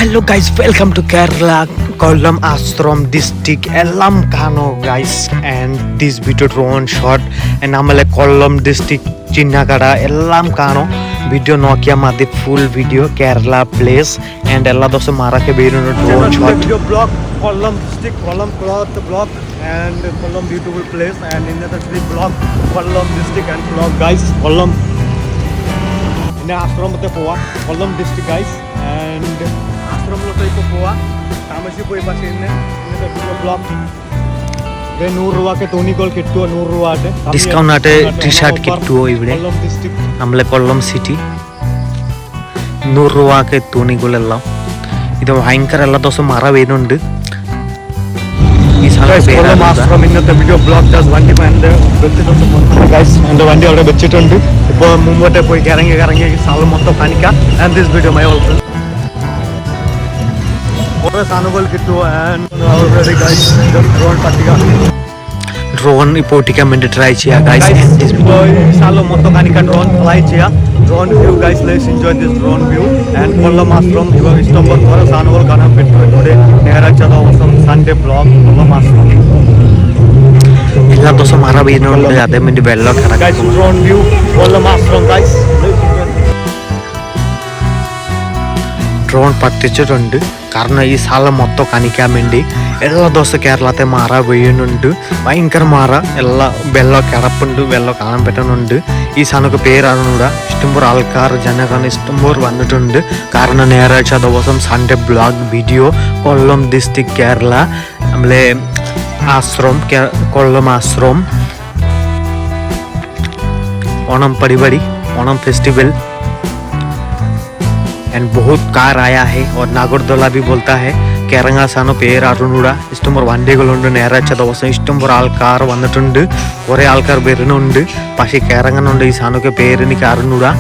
Hello guys, welcome to Kerala, Kollam Ashram district, Ellam Kano guys, and this video drone shot and namale Kollam district Chinnakada Ellam Kano video Nokia Madi full video Kerala place and Ella dosa Marake Beru drone shot. Video block Kollam district, Kollam cloth block and Kollam beautiful place and in the three block Kollam district and block guys Kollam in Ashram Poa Kollam district guys and Ashram Poa Tamashi Poi Pasine in the block. ನೂರು ರೂಪಾಯಿ ತೋನಿಗೋಲ್ ಕಿಟ್ಟು 100 ರೂಪಾಯಿ discount ಆಟೆ T shirt Kittu ഇവിടെ നമ്മളെ കൊല്ലം city 100 രൂപയ്ക്ക് തോണികളെല്ലാം ഇത് ഭയങ്കര എല്ലാ ദിവസവും മറ വരുന്നുണ്ട് ഈ കൊല്ലം ആശ്രമം ഇന്നത്തെ വീഡിയോ ബ്ലോഗ് ഡാസ് വണ്ടി ഗൈസ് എൻ്റെ വണ്ടി അവിടെ വെച്ചിട്ടുണ്ട് ഇപ്പോൾ മുമ്പോട്ടേ പോയി കറങ്ങി സ്ഥലം മൊത്തം കാണിക്കാം and this video my all friends സാധനങ്ങൾ കിട്ടുമോ ഡ്രോൺ ഇപ്പോൾ ഓടിക്കാൻ വേണ്ടി ട്രൈ ചെയ്യാം ഗൈസ് സ്ഥലം മൊത്തം കാണിക്കാൻ ഡ്രോൺ ഫ്ലൈ ചെയ്യാം drone view guys let's enjoy this drone view and Kollam Ashramam ഇವಾಗ ഇഷ്ടംപോലെ കുറേ സാധനങ്ങൾ കാണാൻ പറ്റും ഇവിടെ ഞായറാഴ്ച ദിവസം സൺഡേ ബ്ലോഗ് കൊല്ലം ആശ്രമം എല്ലാ ദിവസവും മറ പെയ്യുന്നുണ്ട് അതേ വേണ്ടി വെള്ളം കിടക്കും ഡ്രോൺ വ്യൂ കൊല്ലം ആശ്രമം ഗൈസ് ഡ്രോൺ പറ്റിച്ചിട്ടുണ്ട് കാരണം ഈ സ്ഥലം മൊത്തം കാണിക്കാൻ വേണ്ടി എല്ലാ ദിവസവും കേരളത്തെ മറ പെയ്യുന്നുണ്ട് ഭയങ്കര മറ എല്ലാ വെള്ളം കിടപ്പുണ്ട് വെള്ളം കാണാൻ പറ്റുന്നുണ്ട് ഈ സാധനമൊക്കെ പേരറിഞ്ഞൂടാ ഇഷ്ടംപോലെ ആൾക്കാർ ജനഗണം ഇഷ്ടംപോലെ വന്നിട്ടുണ്ട് കാരണം ഞായറാഴ്ച ദിവസം സൺഡേ ബ്ലോഗ് വീഡിയോ കൊല്ലം ഡിസ്ട്രിക്ട് കേരള നമ്മളെ ആശ്രമം കൊല്ലം ആശ്രമം ഓണം പരിപാടി ഓണം फेस्टिवल एंड बहुत कार आया है और नागरदोला भी बोलता है केरंगा सानो पेर आरुनुड़ा इष्टंपोर വണ്ടികളുണ്ട് ഞായറാഴ്ച ദിവസം ഇഷ്ടംപോലെ ആൾക്കാർ വന്നിട്ടുണ്ട് കുറേ ആൾക്കാർ വരുന്നുണ്ട് പക്ഷേ കേരങ്ങനുണ്ട് ഈ സാധനമൊക്കെ പേര് എനിക്ക് അറിഞ്ഞൂടാ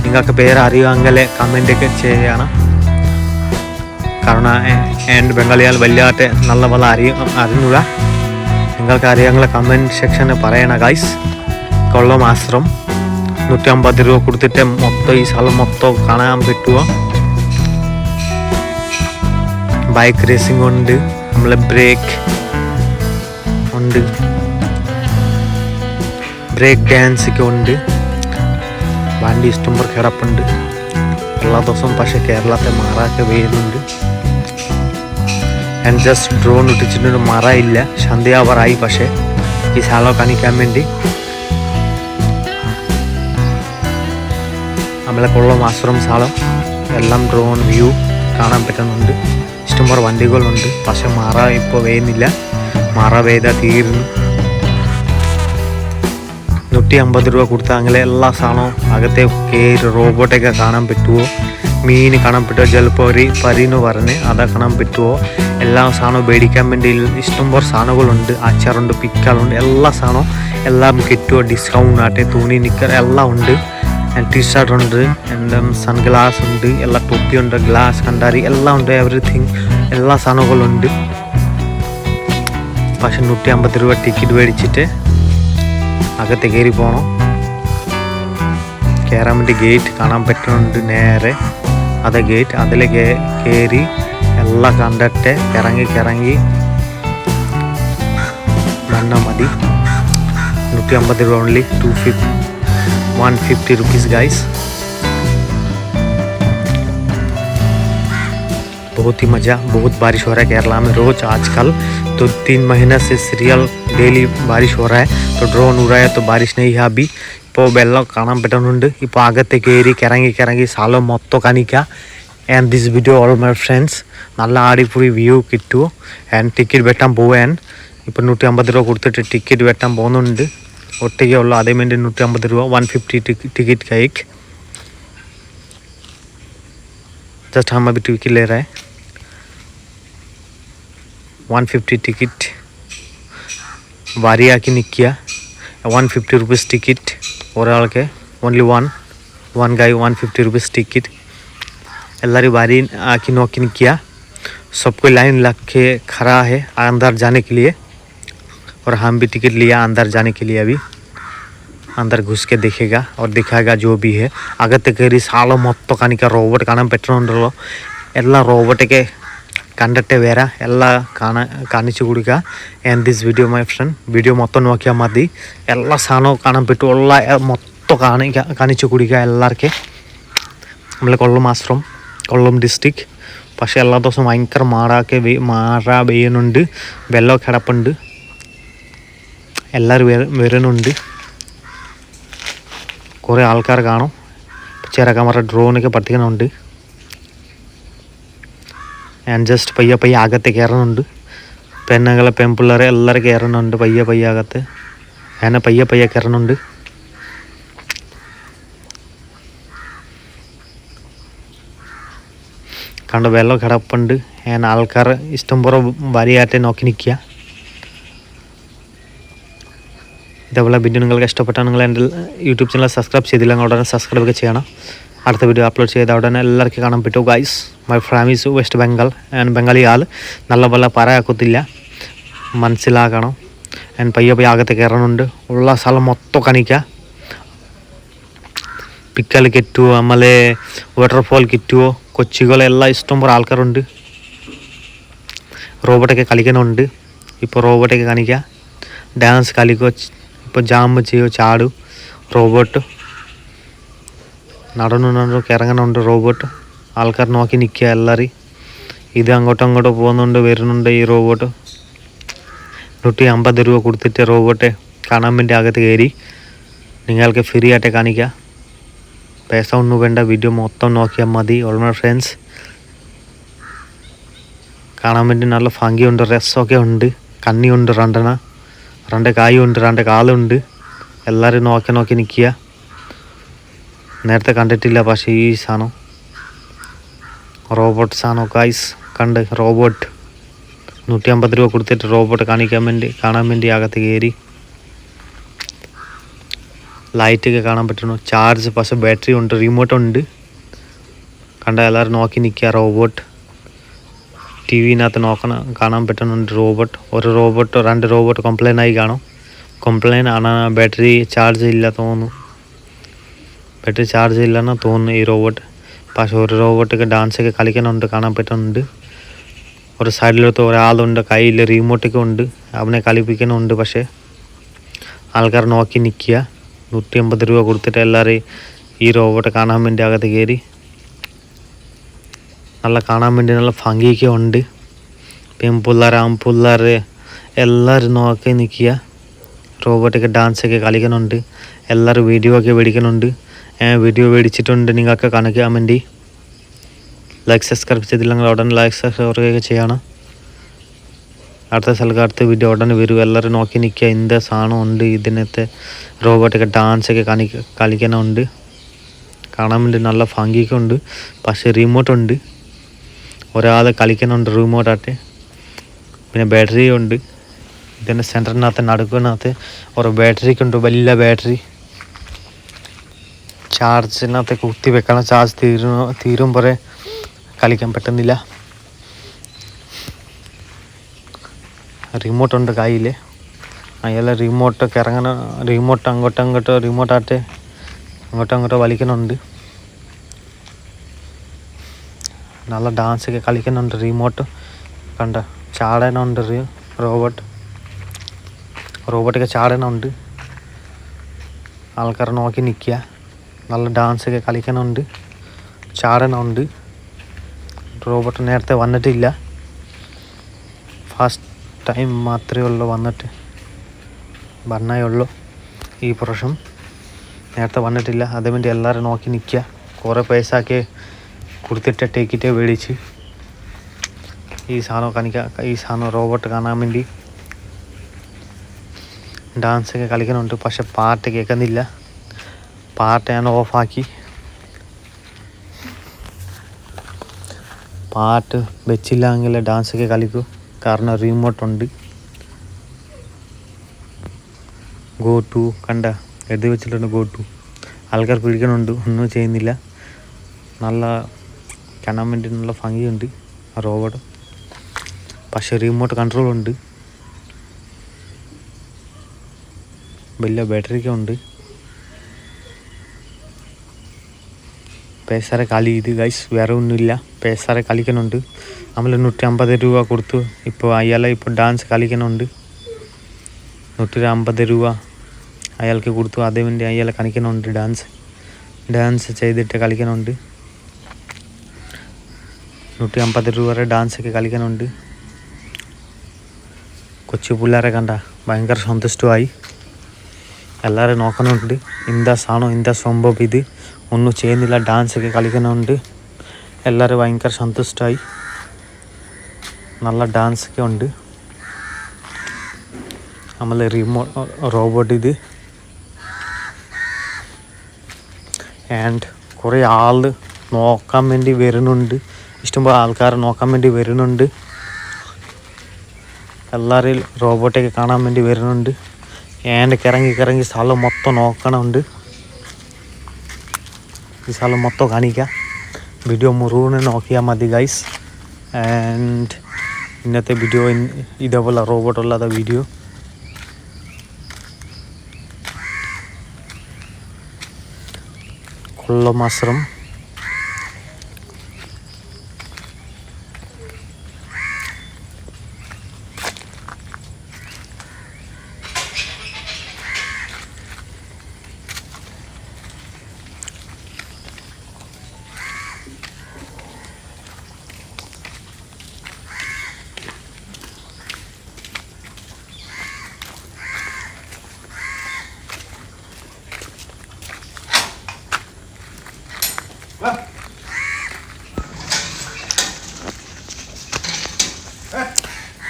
നിങ്ങൾക്ക് പേര് അറിയുമെങ്കിൽ കമൻ്റ് ഒക്കെ ചെയ്യണം കാരണം എൻ്റെ ബംഗാളിയാൽ വലിയായിട്ട് നല്ല പോലെ അറിഞ്ഞൂടാ നിങ്ങൾക്ക് അറിയാമെങ്കിൽ കമൻറ്റ് സെക്ഷനിൽ പറയണം ഗൈസ് കൊല്ലം ആശ്രമം 150 രൂപ കൊടുത്തിട്ട് മൊത്തം ഈ സ്ഥലം മൊത്തം കാണാൻ പറ്റുമോ ബൈക്ക് റേസിംഗ് ഉണ്ട് നമ്മളെ ബ്രേക്ക് ഉണ്ട് ബ്രേക്ക് ഡാൻസ് ഒക്കെ ഉണ്ട് വണ്ടി ഇഷ്ടംപോലെ കിടപ്പുണ്ട് എല്ലാ ദിവസവും പക്ഷേ കേരളത്തെ മറയൊക്കെ പെയ്യുന്നുണ്ട് ആൻഡ് ജസ്റ്റ് ഡ്രോൺ ഇട്ടിച്ചിട്ടൊരു മറ ഇല്ല സന്ധ്യാവറായി പക്ഷേ ഈ സ്ഥലം കാണിക്കാൻ വേണ്ടി നമ്മളെ കൊല്ലം ആശ്രമം സ്ഥലം എല്ലാം ഡ്രോൺ വ്യൂ കാണാൻ പറ്റുന്നുണ്ട് ഇഷ്ടംപോലെ വണ്ടികളുണ്ട് പക്ഷെ മറ ഇപ്പോൾ പെയ്യുന്നില്ല മറ പെയ്താൽ തീരുന്നു 150 രൂപ കൊടുത്താൽ എല്ലാ സാധനവും അകത്തെ കയറി റോബോട്ടൊക്കെ കാണാൻ പറ്റുമോ മീൻ കാണാൻ പറ്റുമോ ജലപ്പൊരി എന്ന് പറഞ്ഞ് അതാ കാണാൻ പറ്റുമോ എല്ലാ സാധനവും മേടിക്കാൻ വേണ്ടി ഇഷ്ടംപോലെ സാധനങ്ങളുണ്ട് അച്ചാറുണ്ട് പിക്കലുണ്ട് എല്ലാ സാധനവും എല്ലാം കിട്ടുമോ ഡിസ്കൗണ്ട് ആട്ടെ തുണി നിക്കർ എല്ലാം ഉണ്ട് टी शर्ट ഉണ്ട് ആൻഡ് സൺഗ്ലാസ് ഉണ്ട് എല്ലാ ടോപ്പിയുണ്ട് ഗ്ലാസ് കണ്ടാരി എല്ലാം ഉണ്ട് എവറിത്തിങ് എല്ലാ സാധനങ്ങളുണ്ട് പക്ഷെ 150 രൂപ ടിക്കറ്റ് മേടിച്ചിട്ട് അകത്ത് കയറി പോകണം കയറാൻ വേണ്ടി ഗേറ്റ് കാണാൻ പറ്റുന്നുണ്ട് നേരെ അതേ ഗേറ്റ് അതിൽ കയറി എല്ലാം കണ്ടിട്ട് ഇറങ്ങി വന്നാൽ മതി 150 രൂപ ഓൺലി 150 रुपीज़ गाइस बहुत ही मज़ा बहुत बारिश हो रहा है केरला में रोज़ आजकल तो 3 महीने से सीरियल डेली बारिश हो रहा है तो ड्रोन उड़ा है तो बारिश नहीं है अभी ഇപ്പോൾ വെള്ളം കാണാൻ പറ്റുന്നുണ്ട് ഇപ്പോൾ അകത്ത് കയറി ഇറങ്ങി സ്ഥലം മൊത്തം കാണിക്കുക and this video all my friends നല്ല അടിപൊളി വ്യൂ കിട്ടുമോ ആൻഡ് ടിക്കറ്റ് വെട്ടാൻ പോവാൻ ഇപ്പോൾ 150 രൂപ കൊടുത്തിട്ട് ടിക്കറ്റ് വെട്ടാൻ പോകുന്നുണ്ട് ഒറ്റയ്ക്കേ ഉള്ളൂ അതേ വേണ്ടി 150 രൂപ 150 टिकट का एक जस्ट हम अभी टिकट ले रहे हैं 150 टिकट वारी आके निकिया 150 रुपीज़ टिकट ओवरऑल के only one guy 150 rupees ticket एल्लारी वारी आके नोकी निकिया सबको लाइन लग के खड़ा है अंदर जाने के लिए और हम भी टिकट लिया अंदर जाने के लिए अभी अंदर घुस के देखेगा और दिखाएगा जो भी है अगत्य करी सालों मत कानिका रोबोट काना पेट्रोल എല്ലാ റോബോട്ടൊക്കെ കണ്ടിട്ട് വരാം, എല്ലാം കാണിച്ചു കൊടുക്കുക. And this video my friend, video മൊത്തം നോക്കിയാൽ മതി, എല്ലാ സാധനവും കാണാൻ പറ്റും, ഉള്ള മൊത്തം കാണിച്ചു കൊടുക്കുക എല്ലാവർക്കും. നമ്മൾ കൊല്ലം ഡിസ്ട്രിക്ട്. പക്ഷേ എല്ലാ ദിവസവും ഭയങ്കര മഴ പെയ്യുന്നുണ്ട്, വെള്ളം കിടപ്പുണ്ട്, എല്ലാവരും വരുന്നുണ്ട്, കുറേ ആൾക്കാർ കാണും. ചെറുക്കന്മാരുടെ ഡ്രോണൊക്കെ പഠിക്കുന്നുണ്ട്. ഞാൻ ജസ്റ്റ് പയ്യെ അകത്ത് കയറുന്നുണ്ട്. പെൺപിള്ളേരെ എല്ലാവരും കയറുന്നുണ്ട് പയ്യെ അകത്ത്. ഞാൻ പയ്യെ കയറുന്നുണ്ട്. കണ്ട് വെള്ളം കിടപ്പുണ്ട്. ഞാൻ ആൾക്കാർ ഇഷ്ടംപോലെ വരിയായിട്ട് നോക്കി നിൽക്കുക. ഇതേപോലെ വീഡിയോ നിങ്ങൾക്ക് ഇഷ്ടപ്പെട്ടാൽ നിങ്ങൾ എൻ്റെ യൂട്യൂബ് ചാനൽ സബ്സ്ക്രൈബ് ചെയ്തില്ല, ഉടനെ സബ്സ്ക്രൈബ് ഒക്കെ ചെയ്യണം. അടുത്ത വീഡിയോ അപ്ലോഡ് ചെയ്ത ഉടനെ എല്ലാവർക്കും കാണാൻ പറ്റും. Guys, my from is west Bengal. ഞാൻ ബംഗാളി ആൾ, നല്ല പറയാക്കത്തില്ല, മനസ്സിലാക്കണം. ഞാൻ പയ്യെ അകത്ത് കയറണുണ്ട്. ഉള്ള സ്ഥലം മൊത്തം കാണിക്കുക. പിക്കൽ കിട്ടുമോ, നമ്മളെ വാട്ടർഫോൾ കിട്ടുമോ, കൊച്ചികളെല്ലാം ഇഷ്ടംപോലെ ആൾക്കാരുണ്ട്. റോബോട്ടൊക്കെ കളിക്കുന്നുണ്ട്. ഇപ്പോൾ റോബോട്ടൊക്കെ കാണിക്കുക, ഡാൻസ് കളിക്കുക, ഇപ്പോൾ ജാമ്പ് ചെയ്യോ, ചാടും റോബോട്ട്. നടന്നുണ്ട്, ഇറങ്ങുന്നുണ്ട് റോബോട്ട്. ആൾക്കാർ നോക്കി നിൽക്കുക എല്ലാവരും. ഇത് അങ്ങോട്ടും പോകുന്നുണ്ട്, വരുന്നുണ്ട് ഈ റോബോട്ട്. 150 രൂപ കൊടുത്തിട്ട് റോബോട്ടെ കാണാൻ വേണ്ടി അകത്ത് കയറി. നിങ്ങൾക്ക് ഫ്രീ ആയിട്ട് കാണിക്കുക, പൈസ ഒന്നും വേണ്ട, വീഡിയോ മൊത്തം നോക്കിയാൽ മതി. ഓൾമോസ്റ്റ് ഫ്രണ്ട്സ്, കാണാൻ വേണ്ടി നല്ല ഭംഗിയുണ്ട്, രസമൊക്കെ ഉണ്ട്. കണ്ണിയുണ്ട്, രണ്ട് കായുണ്ട്, 2 കാലുണ്ട്. എല്ലാവരും നോക്കി നിൽക്കുക. നേരത്തെ കണ്ടിട്ടില്ല, പക്ഷേ ഈ സാധനം റോബോട്ട് സാധനം ഗൈസ്, കണ്ട് റോബോട്ട് 150 രൂപ കൊടുത്തിട്ട് റോബോട്ട് കാണാൻ വേണ്ടി അകത്ത് കയറി. ലൈറ്റൊക്കെ കാണാൻ പറ്റുന്നു, ചാർജ്, പക്ഷേ ബാറ്ററി ഉണ്ട്, റിമോട്ട് ഉണ്ട്. കണ്ട എല്ലാവരും നോക്കി നിൽക്കുക. റോബോട്ട് ടി വിനകത്ത് കാണാൻ പറ്റുന്നുണ്ട്. ഒരു റോബോട്ട് 2 റോബോട്ട് കംപ്ലൈൻ്റ് ആയി കാണും. കംപ്ലൈൻ്റ് ആണ്, ബാറ്ററി ചാർജ് ഇല്ല തോന്നുന്നു. ബാറ്ററി ചാർജ് ഇല്ലെന്ന് തോന്നുന്നു ഈ റോബോട്ട്. പക്ഷേ ഒരു റോബോട്ടൊക്കെ ഡാൻസൊക്കെ കളിക്കുന്നുണ്ട്, കാണാൻ പറ്റുന്നുണ്ട്. ഒരു സൈഡിലത്തെ ഒരാളുണ്ട്, കയ്യിൽ റിമോട്ടൊക്കെ ഉണ്ട്, അവനെ കളിപ്പിക്കുന്നുണ്ട്. പക്ഷേ ആൾക്കാർ നോക്കി നിൽക്കുക. 150 രൂപ കൊടുത്തിട്ട് എല്ലാവരും ഈ റോബോട്ട് കാണാൻ വേണ്ടി അകത്ത് കയറി. നല്ല കാണാൻ വേണ്ടി നല്ല ഭംഗിയൊക്കെ ഉണ്ട്. പെൺപിള്ളേർ, ആൺപിള്ളേർ എല്ലാവരും നോക്കി നിൽക്കുക. റോബോട്ടൊക്കെ ഡാൻസൊക്കെ കളിക്കുന്നുണ്ട്. എല്ലാവരും വീഡിയോ ഒക്കെ മേടിക്കുന്നുണ്ട്. വീഡിയോ മേടിച്ചിട്ടുണ്ട്, നിങ്ങൾക്ക് കാണിക്കാൻ വേണ്ടി. ലൈക്ക് സബ്സ്ക്രൈബ് ചെയ്തില്ലെങ്കിൽ ഉടനെ ലൈക്ക് സബ്സ്ക്രൈബ് ചെയ്യണം. അടുത്ത വീഡിയോ ഉടനെ വരും. എല്ലാവരും നോക്കി നിൽക്കുക. എന്ത് സാധനം ഉണ്ട് ഇതിനകത്ത്. റോബോട്ടൊക്കെ ഡാൻസൊക്കെ കളിക്കാനുണ്ട്, കാണാൻ വേണ്ടി നല്ല ഭംഗിയൊക്കെ ഉണ്ട്. പക്ഷേ റിമോട്ടുണ്ട്, ഒരാൾ കളിക്കുന്നുണ്ട് റിമോട്ടായിട്ട്. പിന്നെ ബാറ്ററി ഉണ്ട്. ഇതിൻ്റെ സെൻറ്ററിനകത്ത് നടുക്കിനകത്ത് ഒരു ബാറ്ററിക്ക് ഉണ്ട്, വലിയ ബാറ്ററി. ചാർജിനകത്ത് കുത്തി വെക്കണം, ചാർജ് തീരുമ്പോൾ കളിക്കാൻ പറ്റുന്നില്ല. റിമോട്ടുണ്ട് കയ്യിൽ. അയാൾ റിമോട്ടൊക്കെ റിമോട്ട് റിമോട്ടായിട്ട് അങ്ങോട്ടും വലിക്കുന്നുണ്ട്. നല്ല ഡാൻസൊക്കെ കളിക്കുന്നുണ്ട് റിമോട്ട്. കണ്ട ചാടാനുണ്ട് റോബോട്ടൊക്കെ ചാടാനുണ്ട്. ആൾക്കാർ നോക്കി നിൽക്കുക. നല്ല ഡാൻസൊക്കെ കളിക്കുന്നുണ്ട്, ചാടാനുണ്ട്. റോബോട്ട് നേരത്തെ വന്നിട്ടില്ല, ഫസ്റ്റ് ടൈം മാത്രമേ വന്നേ ഉള്ളൂ ഈ പ്രാവശ്യം. നേരത്തെ വന്നിട്ടില്ല, അതുവേണ്ടി എല്ലാവരും നോക്കി നിൽക്കുക. കുറേ പൈസയൊക്കെ കൊടുത്തിട്ട് ടിക്കറ്റ് മേടിച്ച് ഈ സാധനം റോബോട്ട് കാണാൻ വേണ്ടി ഡാൻസൊക്കെ കളിക്കുന്നുണ്ട്. പക്ഷെ പാട്ട് കേൾക്കുന്നില്ല, പാട്ട് ഞാൻ ഓഫാക്കി. പാട്ട് വെച്ചില്ലെങ്കിൽ ഡാൻസൊക്കെ കളിക്കൂ, കാരണം റിമോട്ടുണ്ട്. ഗോ ടു കണ്ട എഴുതി വെച്ചിട്ടുണ്ട്, ഗോ ടു. ആൾക്കാർ പിടിക്കണുണ്ട്, ഒന്നും ചെയ്യുന്നില്ല. നല്ല കാണാൻ വേണ്ടി നല്ല ഭംഗിയുണ്ട് ആ റോബോട്ട്. പക്ഷേ റിമോട്ട് കൺട്രോളുണ്ട്, വലിയ ബാറ്ററിയൊക്കെ ഉണ്ട്. പേസറെ കളി ഇത് ഗൈസ്, വേറെ ഒന്നുമില്ല. പേസറെ കളിക്കുന്നുണ്ട്. നമ്മൾ 150 രൂപ കൊടുത്തു. ഇപ്പോൾ അയാളെ ഇപ്പോൾ ഡാൻസ് കളിക്കുന്നുണ്ട്. 150 രൂപ അയാൾക്ക് കൊടുത്തു. അതേവേണ്ടി അയാളെ കളിക്കുന്നുണ്ട്. ഡാൻസ് ചെയ്തിട്ട് കളിക്കുന്നുണ്ട്. 150 രൂപയുടെ ഡാൻസൊക്കെ കളിക്കുന്നുണ്ട്. കൊച്ചു പിള്ളേരെ കണ്ട ഭയങ്കര സന്തുഷ്ടമായി. എല്ലാവരും നോക്കുന്നുണ്ട്. എന്താ സാധനം, എന്താ സംഭവം, ഇത് ഒന്നും ചെയ്യുന്നില്ല, ഡാൻസൊക്കെ കളിക്കുന്നുണ്ട്. എല്ലാവരും ഭയങ്കര സന്തുഷ്ടമായി. നല്ല ഡാൻസൊക്കെ ഉണ്ട്. നമ്മൾ റോബോട്ട് ഇത്. ആൻഡ് കുറേ ആൾ നോക്കാൻ വേണ്ടി വരുന്നുണ്ട്. ഇഷ്ടംപോലെ ആൾക്കാർ നോക്കാൻ വേണ്ടി വരുന്നുണ്ട്. എല്ലാവരും റോബോട്ടൊക്കെ കാണാൻ വേണ്ടി വരുന്നുണ്ട്. ആൻഡ് കിറങ്ങി സ്ഥലം മൊത്തം നോക്കണമുണ്ട്. ഈ സ്ഥലം മൊത്തം കാണിക്കാം. വീഡിയോ മുഴുവൻ നോക്കിയാൽ മതി ഗൈസ്. ആൻഡ് ഇന്നത്തെ വീഡിയോ ഇതേപോലെ റോബോട്ടുള്ളത വീഡിയോ. കൊല്ലം ആശ്രമം.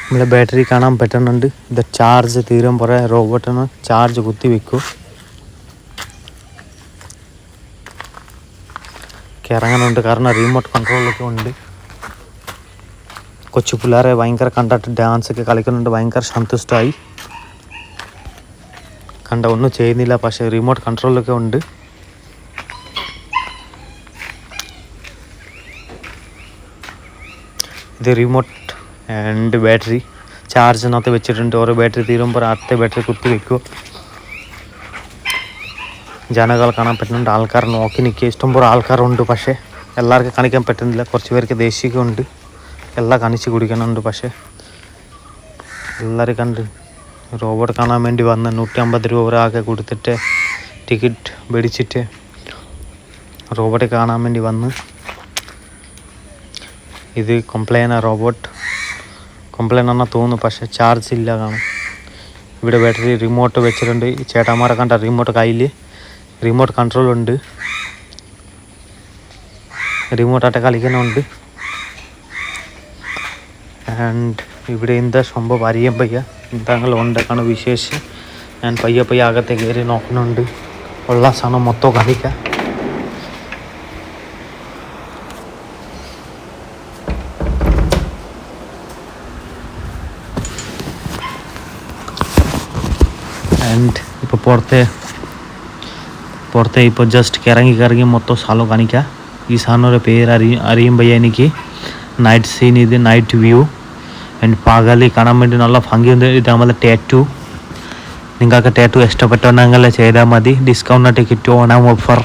നമ്മളെ ബാറ്ററി കാണാൻ പറ്റുന്നുണ്ട്. ഇത് ചാർജ് തീരുമ്പോൾ റോബോട്ടിന് ചാർജ് കുത്തി വെക്കും. ഇറങ്ങുന്നുണ്ട് കാരണം റിമോട്ട് കൺട്രോളൊക്കെ ഉണ്ട്. കൊച്ചു പിള്ളേരെ ഭയങ്കര കണ്ടിട്ട് ഡാൻസൊക്കെ കളിക്കുന്നുണ്ട്. ഭയങ്കര സന്തുഷ്ടമായി. കണ്ട ഒന്നും ചെയ്യുന്നില്ല, പക്ഷേ റിമോട്ട് കൺട്രോളൊക്കെ ഉണ്ട്. ഇത് റിമോട്ട് ആൻഡ് ബാറ്ററി ചാർജിനകത്ത് വെച്ചിട്ടുണ്ട്. ഓരോ ബാറ്ററി തീരുമ്പോൾ അടുത്ത ബാറ്ററി കുത്തി വെക്കും. ജനങ്ങൾ കാണാൻ പറ്റുന്നുണ്ട്. ആൾക്കാർ നോക്കി നിൽക്കുക. ഇഷ്ടംപോലെ ആൾക്കാരുണ്ട്. പക്ഷേ എല്ലാവർക്കും കാണിക്കാൻ പറ്റുന്നില്ല. കുറച്ച് പേർക്ക് ദേശീയമുണ്ട്. എല്ലാം കാണിച്ച് കുടിക്കുന്നുണ്ട്. പക്ഷേ എല്ലാവരും കണ്ട് റോബോട്ട് കാണാൻ വേണ്ടി വന്ന് 150 രൂപ ഒരാൾക്ക് കൊടുത്തിട്ട് ടിക്കറ്റ് മേടിച്ചിട്ട് റോബോട്ട് കാണാൻ വേണ്ടി വന്ന്. ഇത് കംപ്ലൈൻറ്റ് റോബോട്ട് കംപ്ലൈൻ്റ് ആണെന്ന് തോന്നുന്നു. പക്ഷേ ചാർജ് ഇല്ല കാണും. ഇവിടെ ബാറ്ററി റിമോട്ട് വെച്ചിട്ടുണ്ട്. ഈ ചേട്ടാമാരെ കണ്ട റിമോട്ട് കയ്യിൽ റിമോട്ട് കൺട്രോൾ ഉണ്ട്. റിമോട്ടായിട്ട് കളിക്കുന്നുണ്ട്. ആൻഡ് ഇവിടെ എന്താ സംഭവം അറിയാൻ പയ്യ. എന്തെങ്കിലും ഉണ്ടാക്കാണ് വിശേഷം. ഞാൻ പയ്യെ അകത്തെ കയറി നോക്കുന്നുണ്ട്. ഉള്ള സാധനം മൊത്തം കളിക്കാം. ആൻഡ് ഇപ്പോൾ പുറത്തെ ഇപ്പോൾ ജസ്റ്റ് കിറങ്ങി മൊത്തം സ്ഥലം കാണിക്കാം. ഈ സാധനയുടെ പേര് അറിയുമ്പോൾ എനിക്ക് നൈറ്റ് സീൻ. ഇത് നൈറ്റ് വ്യൂ. ആൻഡ് പകല് കാണാൻ വേണ്ടി നല്ല ഭംഗിയുണ്ട്. ഇത് നമ്മളെ ടാറ്റു. നിങ്ങൾക്ക് ടാറ്റു ഇഷ്ടപ്പെട്ടുണ്ടെങ്കിൽ ചെയ്താൽ മതി. ഡിസ്കൗണ്ട് കിട്ടും. ഓണം ഓഫർ.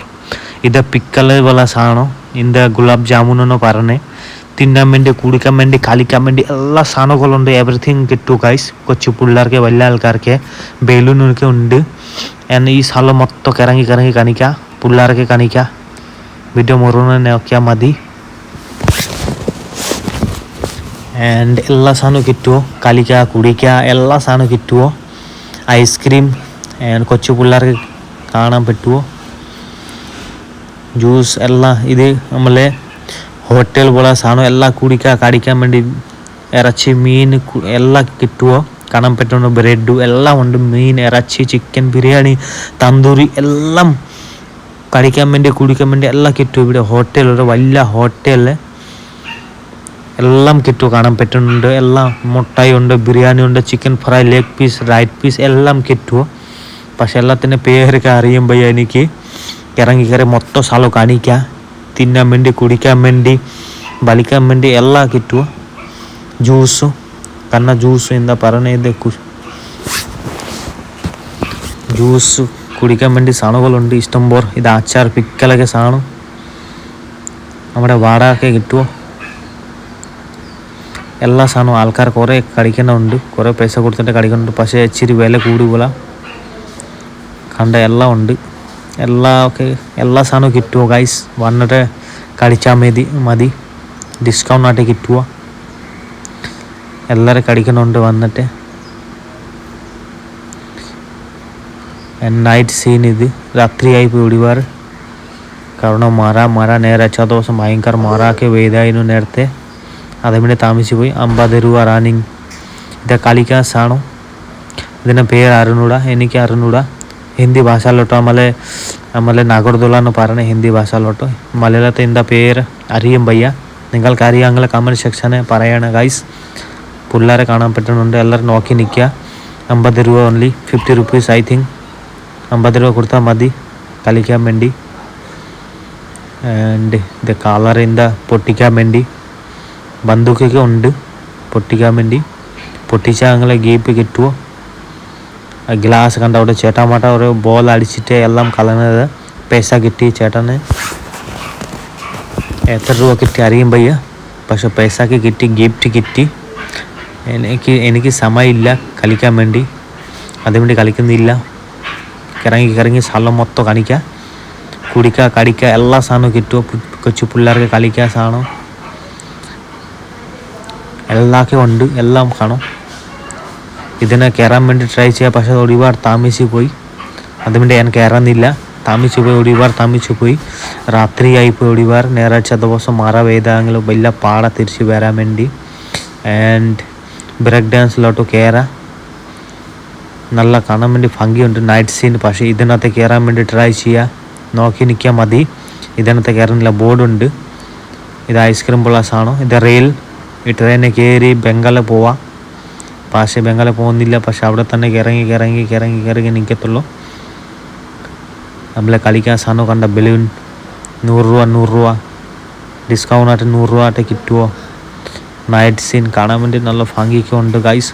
ഇത് പിക്കല് പോലെ സാധനം. ഇതിൻ്റെ ഗുലാബ് ജാമുനെന്ന് പറഞ്ഞ് തിന്നാൻ വേണ്ടി, കുടിക്കാൻ വേണ്ടി, കളിക്കാൻ വേണ്ടി എല്ലാ സാധനങ്ങളുണ്ട്. എവറിത്തിങ് കിട്ടും ഗൈസ്. കൊച്ചു പിള്ളേർക്ക്, വലിയ ആൾക്കാർക്ക് ബലൂണൊക്കെ ഉണ്ട്. ഈ സ്ഥലം മൊത്തം കിറങ്ങി കാണിക്കാം. പിള്ളേർക്ക് കാണിക്കാം. വീഡിയോ മുഴുവൻ നോക്കിയാൽ മതി. ആൻഡ് എല്ലാ സാധനവും കിട്ടുമോ. കളിക്കുക, കുടിക്കുക, എല്ലാ സാധനവും കിട്ടുമോ. ഐസ്ക്രീം ആൻഡ് കൊച്ചു പിള്ളേർക്ക് കാണാൻ പറ്റുമോ. ജ്യൂസ് എല്ലാം. ഇത് നമ്മളെ ഹോട്ടൽ പോലെ സാധനം എല്ലാം കുടിക്കുക, കടിക്കാൻ വേണ്ടി ഇറച്ചി, മീൻ എല്ലാം കിട്ടുമോ. കാണാൻ പറ്റുന്ന ബ്രെഡും എല്ലാം ഉണ്ട്. മീൻ, ഇറച്ചി, ചിക്കൻ, ബിരിയാണി, തന്തൂരി എല്ലാം കടിക്കാൻ വേണ്ടി, കുടിക്കാൻ വേണ്ടി എല്ലാം കിട്ടും. ഇവിടെ ഹോട്ടലുണ്ട്. വലിയ ഹോട്ടലിൽ എല്ലാം കിട്ടും. കാണാൻ പറ്റുന്നുണ്ട്. എല്ലാം മുട്ടായി ഉണ്ട്, ബിരിയാണി ഉണ്ട്, chicken fry, leg piece, right piece എല്ലാം കിട്ടുമോ. പക്ഷെ എല്ലാത്തിൻ്റെ പേരൊക്കെ അറിയുമ്പോൾ എനിക്ക് ഇറങ്ങി മൊത്തം സ്ഥലം കാണിക്കാം. തിന്നാൻ വേണ്ടി, കുടിക്കാൻ വേണ്ടി, വലിക്കാൻ വേണ്ടി എല്ലാം കിട്ടുമോ. ജ്യൂസും കാരണം ജ്യൂസ് എന്താ പറയുന്നത്, ജ്യൂസ് കുടിക്കാൻ വേണ്ടി സാധനങ്ങളുണ്ട് ഇഷ്ടംപോലെ. ഇത് അച്ചാർ, പിക്കലൊക്കെ സാധനം. നമ്മുടെ വാടകയൊക്കെ കിട്ടുമോ? എല്ലാ സാധനവും ആൾക്കാർ കുറേ കഴിക്കുന്നുണ്ട്, കുറേ പൈസ കൊടുത്തിട്ട് കഴിക്കുന്നുണ്ട്. പക്ഷേ ഇച്ചിരി വില കൂടുതല. കണ്ട എല്ലാം ഉണ്ട്, എല്ലാ സാധനവും കിട്ടുമോ ഗൈസ്? വന്നിട്ട് കഴിച്ചാൽ മതി. ഡിസ്കൗണ്ട് ആയിട്ട് കിട്ടുമോ? എല്ലാവരും കഴിക്കുന്നുണ്ട് വന്നിട്ട്. നൈറ്റ് സീൻ ഇത്. രാത്രിയായി പോയി ഒടിവാറ്. കാരണം മഴ നേരാച്ച ദിവസം ഭയങ്കര മഴയൊക്കെ പെയ്തായിരുന്നു നേരത്തെ. അതുകൊണ്ട് താമസിച്ച് പോയി. 50 രൂപ റണ്ണിങ്. ഇത് കളിക്കാൻ സാധനം. ഇതിൻ്റെ പേര് അറിഞ്ഞൂടാ, എനിക്ക് അറിഞ്ഞൂടാ. ഹിന്ദി ഭാഷയിലോട്ടോ നമ്മളെ നാഗർദോല എന്ന് പറയുന്നത് ഹിന്ദി ഭാഷയിലോട്ടോ. മലയാളത്തിൽ ഇതിൻ്റെ പേര് അറിയും പയ്യ. നിങ്ങൾക്ക് അറിയാമെങ്കിൽ കമൻറ്റ് സെക്ഷനിൽ പറയണം ഗൈസ്. പിള്ളേരെ കാണാൻ പറ്റുന്നുണ്ട്, എല്ലാവരും നോക്കി നിൽക്കുക. 50 രൂപ ഓൺലി, 50 റുപ്പീസ് ഐ തിങ്ക്. 50 രൂപ കൊടുത്താൽ മതി കളിക്കാൻ വേണ്ടി. ആൻഡ് ഇത് കളറിൻ്റെ പൊട്ടിക്കാൻ വേണ്ടി ബന്ദൂക്കൊക്കെ ഉണ്ട് പൊട്ടിക്കാൻ വേണ്ടി. പൊട്ടിച്ചാൽ ഞങ്ങളെ ഗീപ്പ് കിട്ടുമോ? ഗ്ലാസ് കണ്ട അവിടെ ചേട്ടാമാട്ട ഒരു ബോൾ അടിച്ചിട്ട് എല്ലാം കളഞ്ഞത്. പൈസ കിട്ടി ചേട്ടന്. എത്ര രൂപ കിട്ടി അറിയും പയ്യ. പക്ഷെ പൈസക്ക് കിട്ടി, ഗിഫ്റ്റ് കിട്ടി. എനിക്ക് സമയമില്ല കളിക്കാൻ വേണ്ടി, അതുവേണ്ടി കളിക്കുന്നില്ല. കിറങ്ങി സ്ഥലം മൊത്തം കാണിക്കുക, കുടിക്കുക, കടിക്കുക, എല്ലാ സാധനവും കിട്ടുമോ? കൊച്ചു പിള്ളേർക്ക് കളിക്കുക സാധനം എല്ലാമൊക്കെ ഉണ്ട്, എല്ലാം കാണും. ഇതിനെ കയറാൻ വേണ്ടി ട്രൈ ചെയ്യുക. പക്ഷേ ഒരുപാട് താമസിച്ച് പോയി, അതുകൊണ്ട് ഞാൻ കയറുന്നില്ല. ഒരുപാട് താമസിച്ച് പോയി. രാത്രിയായിപ്പോയി ഒരുപാട്. ഞായറാഴ്ച ദിവസം മഴ പെയ്താണെങ്കിലും വലിയ പാട തിരിച്ച് വരാൻ വേണ്ടി. ആൻഡ് ബ്രേക്ക് ഡാൻസിലോട്ട് കയറാം. നല്ല കാണാൻ വേണ്ടി ഭംഗിയുണ്ട് നൈറ്റ് സീൻ. പക്ഷേ ഇതിനകത്ത് കയറാൻ വേണ്ടി ട്രൈ ചെയ്യുക, നോക്കി നിൽക്കാൻ മതി. ഇതിനകത്ത് കയറുന്നില്ല, ബോർഡുണ്ട്. ഇത് ഐസ്ക്രീം പോലുള്ള സാധനം. ഇത് റെയിൽ. ഈ ട്രെയിനിൽ കയറി ബംഗാളിൽ പോവാം. പക്ഷേ ബംഗാളിൽ പോകുന്നില്ല. പക്ഷെ അവിടെ തന്നെ ഇറങ്ങി നിൽക്കത്തുള്ളൂ. നമ്മളെ കളിക്കാൻ സാധനം കണ്ട ബലൂൺ 100 രൂപ ഡിസ്കൗണ്ട് ആയിട്ട് 100 രൂപ ആയിട്ട് കിട്ടുമോ? നൈറ്റ് സീൻ കാണാൻ വേണ്ടി നല്ല ഭംഗിയൊക്കെ ഉണ്ട് ഗൈസ്.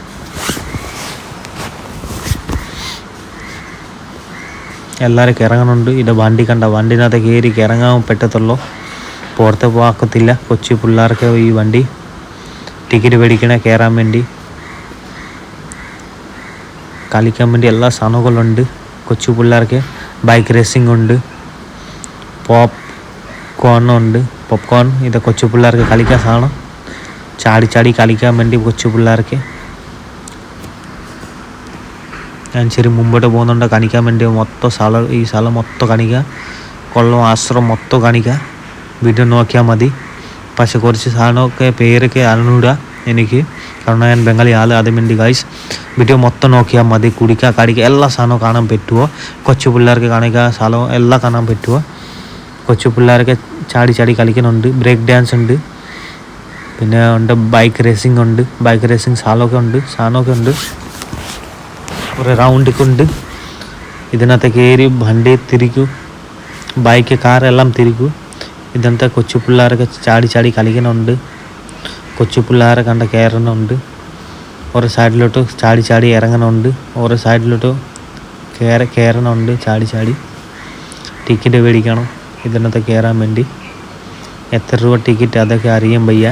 എല്ലാവരും ഇറങ്ങുന്നുണ്ട്. ഇത് വണ്ടി കണ്ട വണ്ടിനകത്ത് കയറി ഇറങ്ങാൻ പറ്റത്തുള്ളൂ, പുറത്ത് പോകത്തില്ല. കൊച്ചു പിള്ളേർക്ക് ഈ വണ്ടി ടിക്കറ്റ് മേടിക്കണേ കയറാൻ വേണ്ടി. കളിക്കാൻ വേണ്ടി എല്ലാ സാധനങ്ങളുണ്ട് കൊച്ചു പിള്ളേർക്ക്. ബൈക്ക് റേസിംഗ് ഉണ്ട്, പോപ്കോൺ. ഇത് കൊച്ചു പിള്ളേർക്ക് കളിക്കാൻ സാധനം. ചാടി കളിക്കാൻ വേണ്ടി കൊച്ചു പിള്ളേർക്ക്. ഞാൻ ശരി മുമ്പോട്ട് പോകുന്നുണ്ട് കാണിക്കാൻ വേണ്ടി. ഈ സ്ഥലം മൊത്തം കാണിക്കുക, കൊല്ലം ആശ്രമം മൊത്തം കാണിക്കുക. വീഡിയോ നോക്കിയാൽ മതി. പക്ഷെ കുറച്ച് സാധനമൊക്കെ പേരൊക്കെ അറിഞ്ഞൂടാ എനിക്ക്, കാരണം ഞാൻ ബംഗാളി ആൾ. അതുവേണ്ടി ഗൈസ് വീഡിയോ മൊത്തം നോക്കിയാൽ മതി. കുടിക്കുക, കടിക്കുക, എല്ലാ സാധനവും കാണാൻ പറ്റുമോ? കൊച്ചു പിള്ളേർക്ക് കാണിക്കുക സ്ഥലം എല്ലാം കാണാൻ പറ്റുമോ? കൊച്ചു പിള്ളേർക്ക് ചാടി കളിക്കുന്നുണ്ട്. ബ്രേക്ക് ഡാൻസ് ഉണ്ട്, പിന്നെ ഉണ്ട് ബൈക്ക് റേസിംഗ് ഉണ്ട്. ബൈക്ക് റേസിംഗ് സാധനമൊക്കെ ഉണ്ട്. ഒരു റൗണ്ടൊക്കെ ഉണ്ട്. ഇതിനകത്ത് കയറി വണ്ടി തിരിക്കും, ബൈക്ക് കാർ എല്ലാം തിരിക്കും. ഇതിനകത്ത് കൊച്ചു പിള്ളേരൊക്കെ ചാടി കളിക്കുന്നുണ്ട്. കൊച്ചു പിള്ളേരെ കണ്ട കയറുന്നുണ്ട്. ഒരു സൈഡിലോട്ട് ചാടി ഇറങ്ങുന്നുണ്ട്. ഒരു സൈഡിലോട്ട് കയറണുണ്ട് ചാടി. ടിക്കറ്റ് മേടിക്കണം ഇതിനകത്ത് കയറാൻ വേണ്ടി. എത്ര രൂപ ടിക്കറ്റ് അതൊക്കെ അറിയാൻ വയ്യ.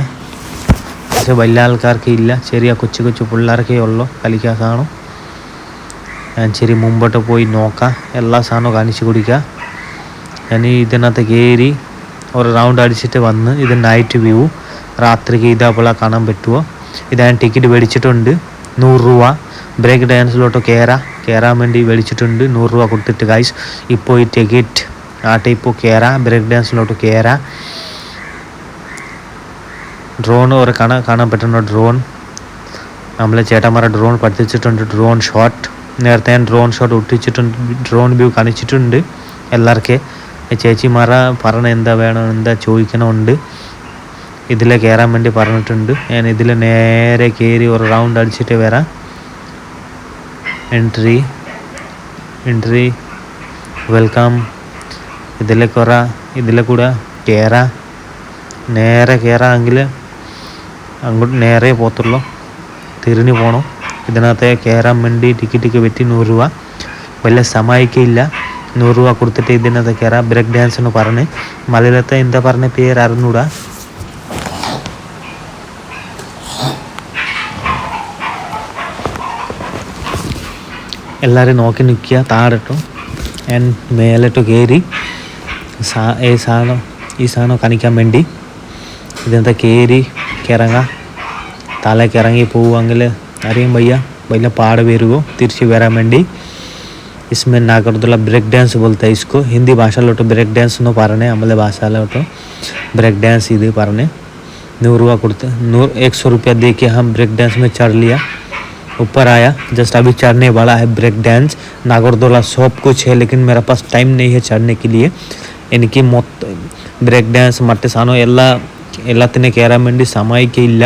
പക്ഷെ വലിയ ആൾക്കാർക്ക് ഇല്ല, ചെറിയ കൊച്ചു പിള്ളേർക്കേ ഉള്ളൂ കളിക്കാൻ സാധനം. ഞാൻ ശരി മുമ്പോട്ട് പോയി നോക്കാം, എല്ലാ സാധനവും കാണിച്ചു കൊടുക്കുക. ഞാൻ ഇതിനകത്ത് കയറി ഒരു റൗണ്ട് അടിച്ചിട്ട് വന്ന്. ഇത് നൈറ്റ് വ്യൂ, രാത്രിക്ക് ഇതേപോലെ കാണാൻ പറ്റുമോ? ഇത് ഞാൻ ടിക്കറ്റ് മേടിച്ചിട്ടുണ്ട് 100 രൂപ. ബ്രേക്ക് ഡാൻസിലോട്ട് കയറാൻ വേണ്ടി മേടിച്ചിട്ടുണ്ട് 100 രൂപ കൊടുത്തിട്ട് ഗൈസ്. ഇപ്പോൾ ഈ ടിക്കറ്റ് ആട്ടെ ഇപ്പോൾ ബ്രേക്ക് ഡാൻസിലോട്ട് കയറാം. ഡ്രോൺ ഒരു കാണാൻ പറ്റുന്ന ഡ്രോൺ. നമ്മളെ ചേട്ടന്മാരെ ഡ്രോൺ പഠിപ്പിച്ചിട്ടുണ്ട്. ഡ്രോൺ ഷോട്ട് നേരത്തെ ഞാൻ ഡ്രോൺ ഷോട്ട് ഒട്ടിച്ചിട്ടുണ്ട്. ഡ്രോൺ വ്യൂ കാണിച്ചിട്ടുണ്ട് എല്ലാവർക്കും. ചേച്ചിമാരെ പറഞ്ഞ എന്താ വേണം എന്താ ചോദിക്കണമുണ്ട്. ഇതിൽ കയറാൻ വേണ്ടി പറഞ്ഞിട്ടുണ്ട്. ഞാൻ ഇതിൽ നേരെ കയറി ഒരു റൗണ്ട് അടിച്ചിട്ട് വരാം. Entry welcome. ഇതിലെ കൂടെ കയറാം. നേരെ കയറാമെങ്കിൽ അങ്ങോട്ട് നേരെ പോകത്തുള്ളൂ, തിരിഞ്ഞു പോകണം. ഇതിനകത്ത് കയറാൻ വേണ്ടി ടിക്കറ്റൊക്കെ വെറ്റി 100 രൂപ. വലിയ സമയമൊക്കെ ഇല്ല, 100 രൂപ കൊടുത്തിട്ട് ഇതിനകത്ത് കയറാം. ബ്രേക്ക് ഡാൻസ് എന്ന് പറഞ്ഞ് മലയാളത്തെ എന്താ പറഞ്ഞ പേര് അറിഞ്ഞൂടാ. എല്ലാവരും നോക്കി നിൽക്കുക. താഴെട്ടോ ആൻഡ് മേലോട്ട് കയറി ഈ സാധനം കാണിക്കാൻ വേണ്ടി ഇതിനകത്ത് കയറി ഇറങ്ങാം. താഴേക്ക് ഇറങ്ങി പോവുമെങ്കിൽ അറിയാം भैया पहाड़ वेरुगो तिरछी वेरा मंडी इसमें नागरदोला ब्रेक डांस बोलते हैं इसको. हिंदी भाषा लोटो ब्रेक डांस नो पारने आमले भाषा लोटो ब्रेक डांस इधे पारने 100 रुपया കൊടുത്ത് 100 रुपया दे के हम ब्रेक डांस में चढ़ लिया. ऊपर आया जस्ट अभी चढ़ने वाला है ब्रेक डांस. नागरदोला सब कुछ है लेकिन मेरा पास टाइम नहीं है चढ़ने के लिए. എനിക്ക് ബ്രേക്ക് ഡാൻസ് മറ്റേ സാധനം എല്ലാത്തിനെ കയറാൻ വേണ്ടി സമയമില്ല.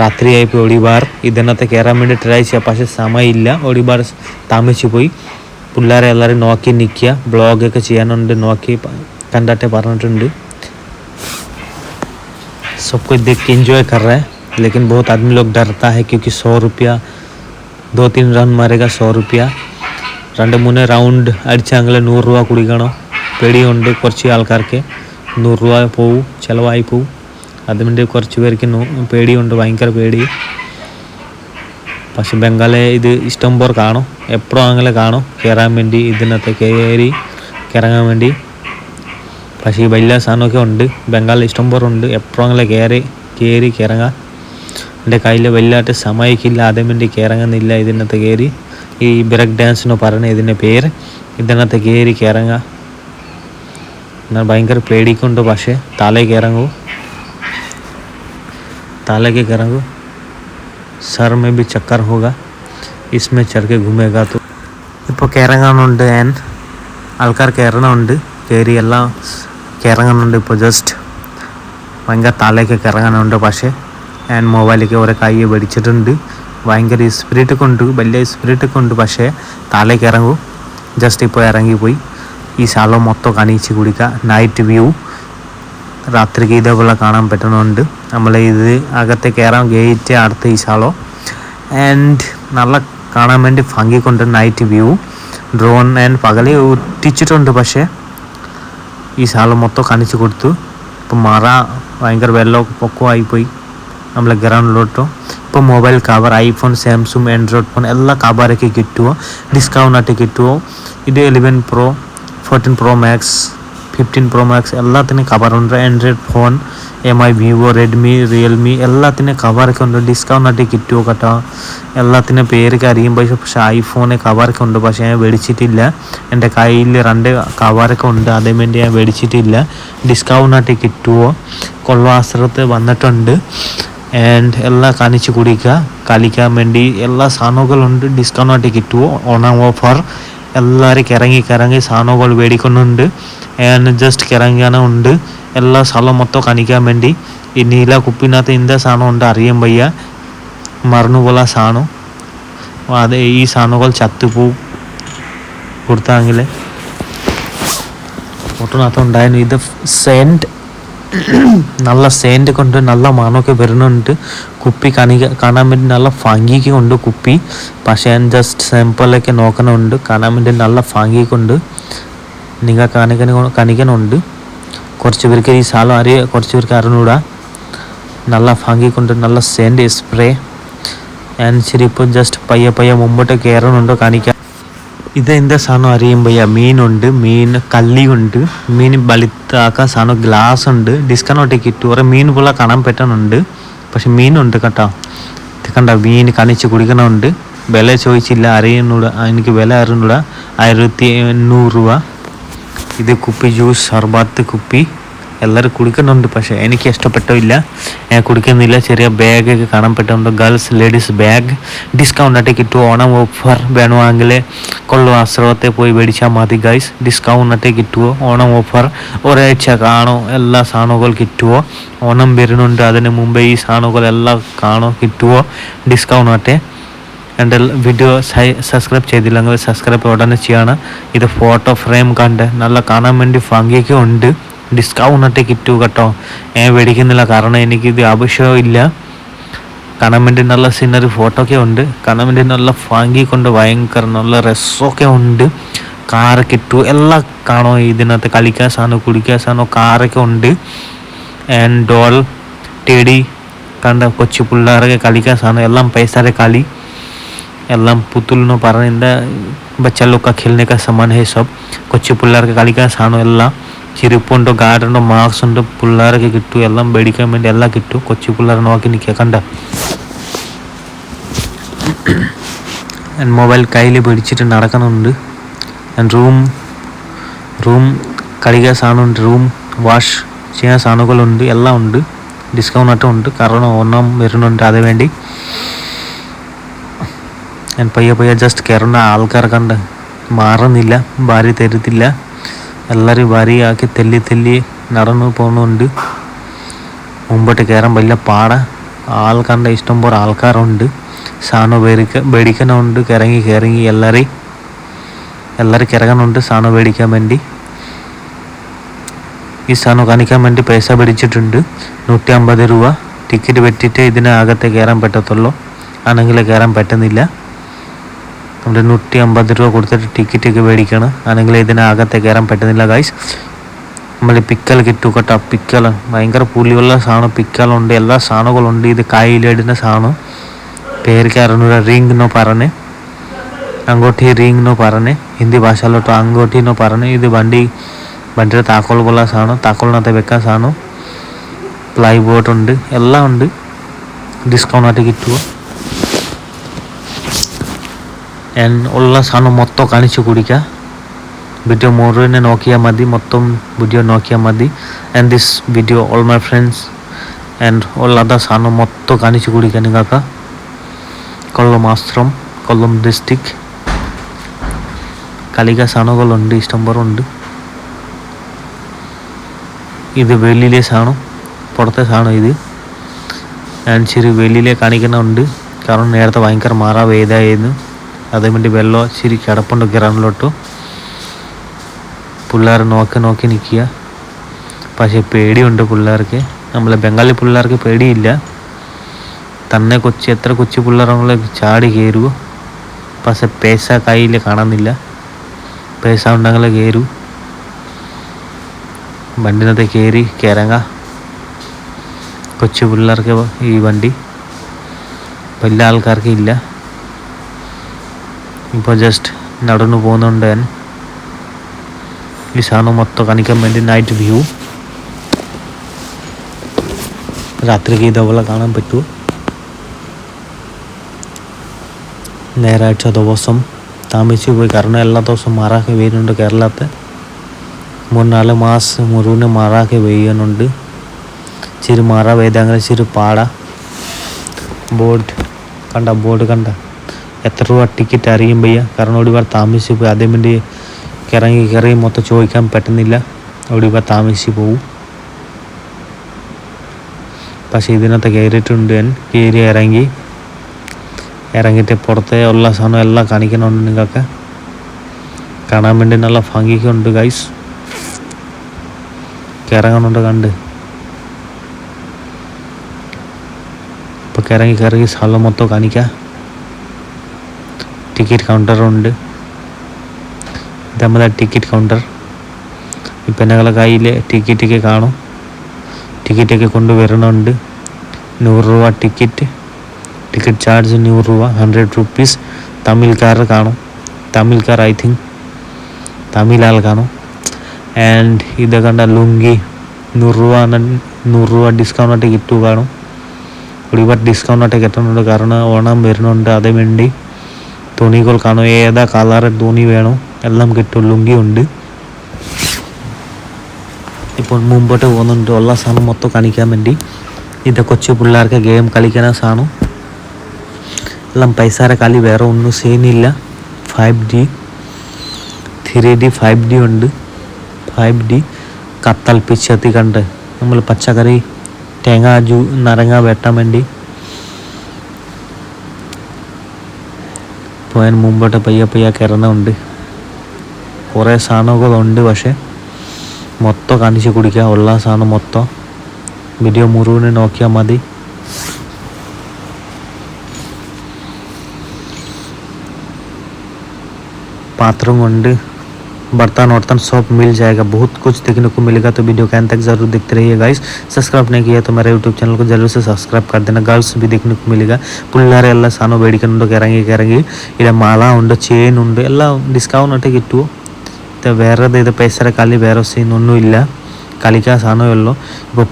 രാത്രിയായിപ്പോയി. ഒരുപാട് ഇതിനകത്ത് കയറാൻ വേണ്ടി ട്രൈ ചെയ്യാം, പക്ഷേ സമയമില്ല. ഒരുപാട് താമസിച്ചു പോയി. പിള്ളേരെ എല്ലാവരും നോക്കി നിൽക്കുക. ബ്ലോഗൊക്കെ ചെയ്യാനുണ്ട്, നോക്കി കണ്ടിട്ട് പറഞ്ഞിട്ടുണ്ട്. सब कुछ देख के एंजॉय कर रहा है लेकिन बहुत आदमी लोग डरता है क्योंकि 100 रुपया 2-3 റൗണ്ട് മാരേगा 100 रुपया 2-3 റൗണ്ട് അടിച്ചെങ്കിൽ 100 രൂപ കുടിക്കണം. പേടിയുണ്ട് കുറച്ച് ആൾക്കാർക്ക്. 100 രൂപ പോവും, ചിലവായി പോവും. അതുകൊണ്ട് കുറച്ച് പേർക്ക് പേടിയുണ്ട്, ഭയങ്കര പേടി. പക്ഷെ ബംഗാളെ ഇത് ഇഷ്ടം പോലെ കാണും, എപ്പോഴും അങ്ങനെ കാണും കയറാൻ വേണ്ടി, ഇതിനകത്ത് കയറി ഇറങ്ങാൻ വേണ്ടി. പക്ഷേ ഈ വലിയ സാധനമൊക്കെ ഉണ്ട് ബംഗാളിൽ ഇഷ്ടം പോലെ ഉണ്ട്. എപ്പോഴും അങ്ങനെ കയറി ഇറങ്ങാം. എൻ്റെ കയ്യിൽ വലിയതായിട്ട് സമയക്കില്ല, അതേ വേണ്ടി ഇറങ്ങുന്നില്ല. ഇതിനകത്ത് കയറി ഈ ബ്രേക്ക് ഡാൻസ് എന്ന് പറഞ്ഞ ഇതിൻ്റെ പേര്. ഇതിനകത്ത് കയറി ഇറങ്ങാം. എന്നാൽ ഭയങ്കര പേടിക്കുണ്ട്. പക്ഷേ താഴേക്ക് ഇറങ്ങൂ, ताले करेंगे सर में भी चक्कर होगा, इसमें चढ़ के घूमेगा. तो ഇപ്പോൾ കയറങ്ങാനുണ്ട് ആൻഡ് ആൾക്കാർ കയറണമുണ്ട്, കയറി എല്ലാം കയറങ്ങാനുണ്ട്. ഇപ്പോൾ ജസ്റ്റ് ഭയങ്കര താഴേക്ക് ഇറങ്ങാനുണ്ട്. പക്ഷേ ആൻഡ് മൊബൈലൊക്കെ ഓരോ കൈ പിടിച്ചിട്ടുണ്ട്. ഭയങ്കര സ്പിരിറ്റൊക്കെ ഉണ്ട്, വലിയ സ്പിരിറ്റൊക്കെ ഉണ്ട്. പക്ഷേ താഴേക്ക് ഇറങ്ങൂ. ജസ്റ്റ് ഇപ്പോൾ ഇറങ്ങിപ്പോയി. ഈ സ്ഥലം മൊത്തം കാണിച്ച് കുടിക്കുക. നൈറ്റ് വ്യൂ രാത്രിക്ക് ഇതേപോലെ കാണാൻ പറ്റുന്നുണ്ട്. നമ്മൾ ഇത് അകത്തെ കയറാൻ ഗേറ്റ് അടുത്ത ഈ സ്ഥലം ആൻഡ് നല്ല കാണാൻ വേണ്ടി ഭംഗിക്കൊണ്ട് നൈറ്റ് വ്യൂ. ഡ്രോൺ ആൻഡ് പകല് ഒട്ടിച്ചിട്ടുണ്ട്. പക്ഷേ ഈ സ്ഥലം മൊത്തം കാണിച്ചു കൊടുത്തു. ഇപ്പം മറ ഭയങ്കര വെള്ളമൊക്കെ പൊക്കമായിപ്പോയി നമ്മളെ ഗ്രൗണ്ടിലോട്ടോ. ഇപ്പോൾ mobile cover iPhone, Samsung, Android phone എല്ലാ കവറൊക്കെ കിട്ടുമോ, ഡിസ്കൗണ്ട് ആയിട്ട് കിട്ടുമോ. ഇത് 11 Pro, 14 Pro Max, 15 Pro Max എല്ലാത്തിനും കവറുണ്ട്. Android phone, MI, Vivo, Redmi, Realme എല്ലാത്തിനും കവറൊക്കെ ഉണ്ട്. ഡിസ്കൗണ്ട് ആയിട്ട് കിട്ടുമോ കേട്ടോ. എല്ലാത്തിനും പേരൊക്കെ അറിയുമ്പോൾ പക്ഷേ ഐഫോണ് കവറൊക്കെ ഉണ്ട്. പക്ഷേ ഞാൻ മേടിച്ചിട്ടില്ല. എൻ്റെ കയ്യിൽ 2 കവറൊക്കെ ഉണ്ട്, അതേ വേണ്ടി ഞാൻ മേടിച്ചിട്ടില്ല. ഡിസ്കൗണ്ട് ആയിട്ട് കിട്ടുമോ. കൊള്ളാശ്രത്ത് വന്നിട്ടുണ്ട് ആൻഡ് എല്ലാം കാണിച്ച് കുടിക്കുക. കളിക്കാൻ വേണ്ടി എല്ലാ സാധനങ്ങളുണ്ട്. ഡിസ്കൗണ്ട് ആയിട്ട് കിട്ടുമോ. ഓണം ഓഫർ എല്ലാവരും ഇറങ്ങി സാധനങ്ങൾ മേടിക്കുന്നുണ്ട്. And just ഇറങ്ങാനുണ്ട്. എല്ലാ സ്ഥലം മൊത്തം കാണിക്കാൻ വേണ്ടി. ഈ നീല കുപ്പിനകത്ത് എന്താ സാധനം ഉണ്ട് അറിയാൻ വയ്യ, മറന്നുപോലെ സാധനം. അത് ഈ സാധനങ്ങൾ ചത്തുപോവും കൊടുത്താങ്കിൽ. ഫോട്ടോനകത്ത് ഉണ്ടായിരുന്നു. ഇത് സെൻറ്റ്, നല്ല സെൻറ്റ് കൊണ്ട് നല്ല മണമൊക്കെ വരുന്നുണ്ട്. കുപ്പി കാണാൻ വേണ്ടി നല്ല ഭംഗിയൊക്കെ ഉണ്ട് കുപ്പി. പക്ഷേ ഞാൻ ജസ്റ്റ് സാമ്പിളൊക്കെ നോക്കണമുണ്ട്. കാണാൻ വേണ്ടി നല്ല ഭംഗിയൊക്കെ നിങ്ങൾ കാണിക്കാനുണ്ട്. കുറച്ച് പേർക്ക് ഈ സ്ഥലം അറിയാം, കുറച്ച് പേർക്ക് അറിഞ്ഞൂടാ. നല്ല ഭംഗിക്കൊണ്ട് നല്ല സെൻറ്റ് സ്പ്രേ ആൻഡ് ശരി. ഇപ്പോൾ ജസ്റ്റ് പയ്യെ മുമ്പോട്ട് കയറണുണ്ടോ കാണിക്കാം. ഇതെന്താ സാധനം അറിയുമ്പോൾ മീനുണ്ട്, മീൻ കള്ളിയുണ്ട്, മീൻ ബലിത്താക്കാൻ സാധനം ഗ്ലാസ് ഉണ്ട്. ഡിസ്കൗണ്ട് കിട്ടും. കുറേ മീൻ പോലെ കാണാൻ പറ്റുന്നുണ്ട്. പക്ഷെ മീനുണ്ട് കേട്ടോ. ഇത് കണ്ട മീൻ കാണിച്ച് കുടിക്കണമുണ്ട്. വില ചോദിച്ചില്ല, അറിയുന്നൂടാ, എനിക്ക് വില അറിഞ്ഞൂടാ. 1800 രൂപ. ഇത് കുപ്പി ജ്യൂസ് സർബത്ത് കുപ്പി എല്ലാവരും കുടിക്കുന്നുണ്ട്. പക്ഷേ എനിക്ക് ഇഷ്ടപ്പെട്ടില്ല, ഞാൻ കുടിക്കുന്നില്ല. ചെറിയ ബാഗൊക്കെ കാണാൻ പറ്റുന്നുണ്ട്. ഗേൾസ് ലേഡീസ് ബാഗ് ഡിസ്കൗണ്ട് ആയിട്ട് കിട്ടുമോ. ഓണം ഓഫർ വേണമെങ്കിൽ കൊള്ളാശ്രമത്തെ പോയി മേടിച്ചാൽ മതി ഗൈസ്. ഡിസ്കൗണ്ട് ആയിട്ട് കിട്ടുമോ. ഓണം ഓഫർ ഒരാഴ്ച കാണോ, എല്ലാ സാധനങ്ങളും കിട്ടുമോ. ഓണം വരുന്നുണ്ട്, അതിന് മുമ്പേ ഈ സാധനങ്ങളെല്ലാം കാണോ കിട്ടുമോ ഡിസ്കൗണ്ട് ആയിട്ട്. എൻ്റെ വീഡിയോ സബ്സ്ക്രൈബ് ചെയ്തില്ലെങ്കിൽ സബ്സ്ക്രൈബ് ഉടനെ ചെയ്യണം. ഇത് ഫോട്ടോ ഫ്രെയിം കണ്ട് നല്ല കാണാൻ വേണ്ടി ഭംഗിയൊക്കെ ഉണ്ട്. ഡിസ്കൗണ്ട് ആയിട്ട് കിട്ടും കേട്ടോ. ഞാൻ മേടിക്കുന്നില്ല, കാരണം എനിക്കിത് ആവശ്യമില്ല. കാണാൻ വേണ്ടി നല്ല സീനറി ഫോട്ടോ ഒക്കെ ഉണ്ട്. കാണാൻ വേണ്ടി നല്ല ഭംഗി കൊണ്ട് ഭയങ്കര നല്ല രസമൊക്കെ ഉണ്ട്. കാറൊക്കെ ഇട്ടു. എല്ലാം കാണോ ഇതിനകത്ത്, കളിക്കാൻ സാധനം, കുടിക്കാൻ സാധനം, കാറൊക്കെ ഉണ്ട്. ആൻഡ് ഡോൾ, ടെഡി, കണ്ട കൊച്ചു പിള്ളേരൊക്കെ കളിക്കാൻ സാധനം, എല്ലാം पैसा കളി, എല്ലാം പുത്തുലിനോ പറഞ്ഞ बच्चा लोग का खेलने का सामान है सब. കൊച്ചു പിള്ളേർക്ക് കളിക്കാൻ സാധനം എല്ലാം, ചെരുപ്പുണ്ടോ, ഗാർഡുണ്ടോ, മാർക്സ് ഉണ്ടോ, പിള്ളേരൊക്കെ കിട്ടും. എല്ലാം മേടിക്കാൻ വേണ്ടി എല്ലാം കിട്ടും. കൊച്ചു പിള്ളേരെ നോക്കി നിൽക്കുക കണ്ട. മൊബൈൽ കയ്യിൽ പിടിച്ചിട്ട് നടക്കുന്നുണ്ട്. റൂം കളിക്കാൻ സാധനമുണ്ട്, റൂം വാഷ് ചെയ്യാൻ സാധനങ്ങളുണ്ട്, എല്ലാം ഉണ്ട്. ഡിസ്കൗണ്ട് ഉണ്ട്, കാരണം ഓണം വരുന്നുണ്ട്, അതിന് വേണ്ടി. പയ്യെ ജസ്റ്റ് കയറുന്ന ആൾക്കാർ കണ്ട് മാറുന്നില്ല, ഭാര്യ തരുത്തില്ല. എല്ലാവരും ഭാര്യയാക്കി തെല്ലി നടന്നു പോകുന്നുണ്ട്. മുമ്പോട്ട് കയറാൻ വലിയ പാട. ആൾ കണ്ട ഇഷ്ടംപോലെ ആൾക്കാരുണ്ട്. സാധനം മേടിക്കാനുണ്ട്. കിറങ്ങി എല്ലാവരും കിറങ്ങുന്നുണ്ട് സാധനം മേടിക്കാൻ വേണ്ടി. ഈ സാധനം കാണിക്കാൻ വേണ്ടി പൈസ പിടിച്ചിട്ടുണ്ട്. 150 രൂപ ടിക്കറ്റ് വെട്ടിയിട്ട് ഇതിനകത്തെ കയറാൻ പറ്റത്തുള്ളൂ, ആണെങ്കിൽ കയറാൻ പറ്റുന്നില്ല. നമ്മൾ 150 രൂപ കൊടുത്തിട്ട് ടിക്കറ്റൊക്കെ മേടിക്കണം, ആണെങ്കിൽ ഇതിനകത്തെ കയറാൻ പറ്റുന്നില്ല ഗൈസ്. നമ്മൾ പിക്കൽ കിട്ടും കേട്ടോ. പിക്കൽ ഭയങ്കര പുളിയുള്ള സാധനം, പിക്കലുണ്ട്, എല്ലാ സാധനങ്ങളുണ്ട്. ഇത് കായിലിടുന്ന സാധനം, പേർക്ക് അറിഞ്ഞൂട. റിംഗ് നോ പറഞ്ഞ്, അങ്ങോട്ടി റിംഗ് നോ പറഞ്ഞ്, ഹിന്ദി ഭാഷയിലോട്ടോ അങ്ങോട്ടി നോ പറഞ്ഞ്. ഇത് വണ്ടിയുടെ താക്കോൽ പോലെ സാധനം, താക്കോലിനകത്ത് വെക്കാൻ സാധനം. പ്ലൈ ബോർഡ് ഉണ്ട്, എല്ലാം ഉണ്ട്. ഡിസ്കൗണ്ട് ആയിട്ട് കിട്ടുമോ. ഉള്ള സാധനം മൊത്തം കാണിച്ചു കുടിക്കുക. വീഡിയോ മുഴുവനെ നോക്കിയാൽ മതി, മൊത്തം വീഡിയോ നോക്കിയാൽ മതി. And this video all my friends and ഉള്ള സാധനം മൊത്തം കാണിച്ചു കുടിക്കുക നിങ്ങൾക്ക്. കൊല്ലം ആശ്രം, കൊല്ലം ഡിസ്ട്രിക്ട് കളിക്കാൻ സാധനങ്ങളുണ്ട്, ഇഷ്ടംപോലെ ഉണ്ട്. ഇത് വെളിയിലെ സാധനം, പുറത്തെ സാധനം ഇത്. ഞാൻ ശരി വെളിയിലെ കാണിക്കുന്നുണ്ട്, കാരണം നേരത്തെ ഭയങ്കര മഴ പെയ്തായിരുന്നു, അതേവേണ്ടി വെള്ളം ശരി കിടപ്പുണ്ട് ഗ്രൗണ്ടിലോട്ട്. പിള്ളേർ നോക്കി നിൽക്കുക. പക്ഷേ പേടിയുണ്ട് പിള്ളേർക്ക്. നമ്മളെ ബംഗാളി പിള്ളേർക്ക് പേടിയില്ല. തന്നെ എത്ര കൊച്ചു പിള്ളേരെ ചാടി കയറുമോ. പക്ഷെ പൈസ കയ്യിൽ കാണുന്നില്ല, പൈസ ഉണ്ടെങ്കിൽ കയറൂ. വണ്ടിനകത്ത് കയറങ്ങ. കൊച്ചു പിള്ളേർക്ക് ഈ വണ്ടി, വലിയ ആൾക്കാർക്ക് ഇല്ല. ഇപ്പോൾ ജസ്റ്റ് നടന്നു പോകുന്നുണ്ട് ഞാൻ. ഈ സാധനം മൊത്തം കാണിക്കാൻ വേണ്ടി നൈറ്റ് വ്യൂ, രാത്രിക്ക് ഇതേപോലെ കാണാൻ പറ്റുമോ. ഞായറാഴ്ച ദിവസം താമസിച്ച് പോയി, കാരണം എല്ലാ ദിവസവും മഴയൊക്കെ പെയ്യുന്നുണ്ട് കേരളത്തിൽ. 3-4 മാസം മുഴുവൻ മഴയൊക്കെ പെയ്യുന്നുണ്ട്. ഇച്ചിരി മഴ പെയ്തെങ്കിൽ ഇച്ചിരി പാട. ബോർഡ് കണ്ട എത്ര രൂപ ടിക്കറ്റ് അറിയും പയ്യ, കാരണം ഒരുപാട് താമസിച്ച് പോയി. അതേ വേണ്ടി കയറി മൊത്തം ചോദിക്കാൻ പറ്റുന്നില്ല, ഒരുപാട് താമസിച്ച് പോവും. പക്ഷേ ഇതിനകത്ത് കയറിയിട്ടുണ്ട് ഞാൻ. ഇറങ്ങിയിട്ട് പുറത്തെ ഉള്ള സാധനം എല്ലാം കാണിക്കുന്നുണ്ട് നിങ്ങൾക്ക്. കാണാൻ വേണ്ടി നല്ല ഭംഗിക്കുണ്ട് ഗൈസ്. ഇറങ്ങുന്നുണ്ട് കണ്ട്. ഇപ്പോൾ ഇറങ്ങി സ്ഥലം മൊത്തം കാണിക്കുക. ടിക്കറ്റ് കൗണ്ടറുണ്ട്, ഇത് നമ്മളെ ടിക്കറ്റ് കൗണ്ടർ. ഇപ്പം ഞങ്ങളുടെ കയ്യിൽ ടിക്കറ്റൊക്കെ കാണും, ടിക്കറ്റൊക്കെ കൊണ്ടുവരുന്നുണ്ട്. 100 രൂപ ടിക്കറ്റ് ചാർജ് 100 രൂപ, 100 rupees. തമിഴ്ക്കാർ കാണും, തമിഴ്ക്കാർ ഐ തിങ്ക് തമിഴ് ആൾ കാണും. ആൻഡ് ഇത് കണ്ട ലുങ്കി 100 രൂപ ഡിസ്കൗണ്ട് ആയിട്ട് കിട്ടു കാണും. ഒരുപാട് ഡിസ്കൗണ്ട് ആയിട്ട് കിട്ടുന്നുണ്ട്, കാരണം ഓണം വരുന്നുണ്ട്. അതേ വേണ്ടി തുണികൾ കാണും, ഏതാ കളർ തുണി വേണം എല്ലാം കിട്ടും. ലുങ്കി ഉണ്ട്. ഇപ്പോൾ മുമ്പോട്ട് പോകുന്നുണ്ട്, ഉള്ള സാധനം മൊത്തം കാണിക്കാൻ വേണ്ടി. ഇത് കൊച്ചു പിള്ളേർക്ക് ഗെയിം കളിക്കുന്ന സാധനം എല്ലാം. പൈസയുടെ കളി വേറെ ഒന്നും ചെയ്യുന്നില്ല. 5D 3D 5D ഉണ്ട്. 5D കത്തൽ പിച്ചത്തി കണ്ട് നമ്മൾ പച്ചക്കറി തേങ്ങ നരങ്ങ വെട്ടാൻ വേണ്ടി പോയാൻ മുമ്പോട്ട് പയ്യെ കയറുന്നുണ്ട്. കുറേ സാധനങ്ങളുണ്ട്, പക്ഷേ മൊത്തം കാണിച്ച് കുടിക്കുക. ഉള്ള സാധനം മൊത്തം വീഡിയോ മുഴുവൻ നോക്കിയാൽ മതി. പാത്രം കൊണ്ട് बर्तन वर्तन सब मिल जाएगा, बहुत कुछ देखने को मिलेगा। तो वीडियो के अंत तक जरूर देखते रहिए गाइस। सब्सक्राइब नहीं किया तो मेरे यूट्यूब चैनल को जरूर से सब्सक्राइब कर देना। गर्ल्स भी देखने को मिलेगा, പിള്ളേരെല്ല സാധനം മേടിക്കുന്നുണ്ട്, ഇറങ്ങി ഇവിടെ മാല ഉണ്ട്, ചെയിൻ ഉണ്ട്, എല്ലാം ഡിസ്കൗണ്ട് കിട്ടുമോ. വേറെ ഇത് പൈസയുടെ കളി വേറെ സീനൊന്നുമില്ല, കളിക്കാൻ സാധനമേ ഉള്ളൂ. ഇപ്പോൾ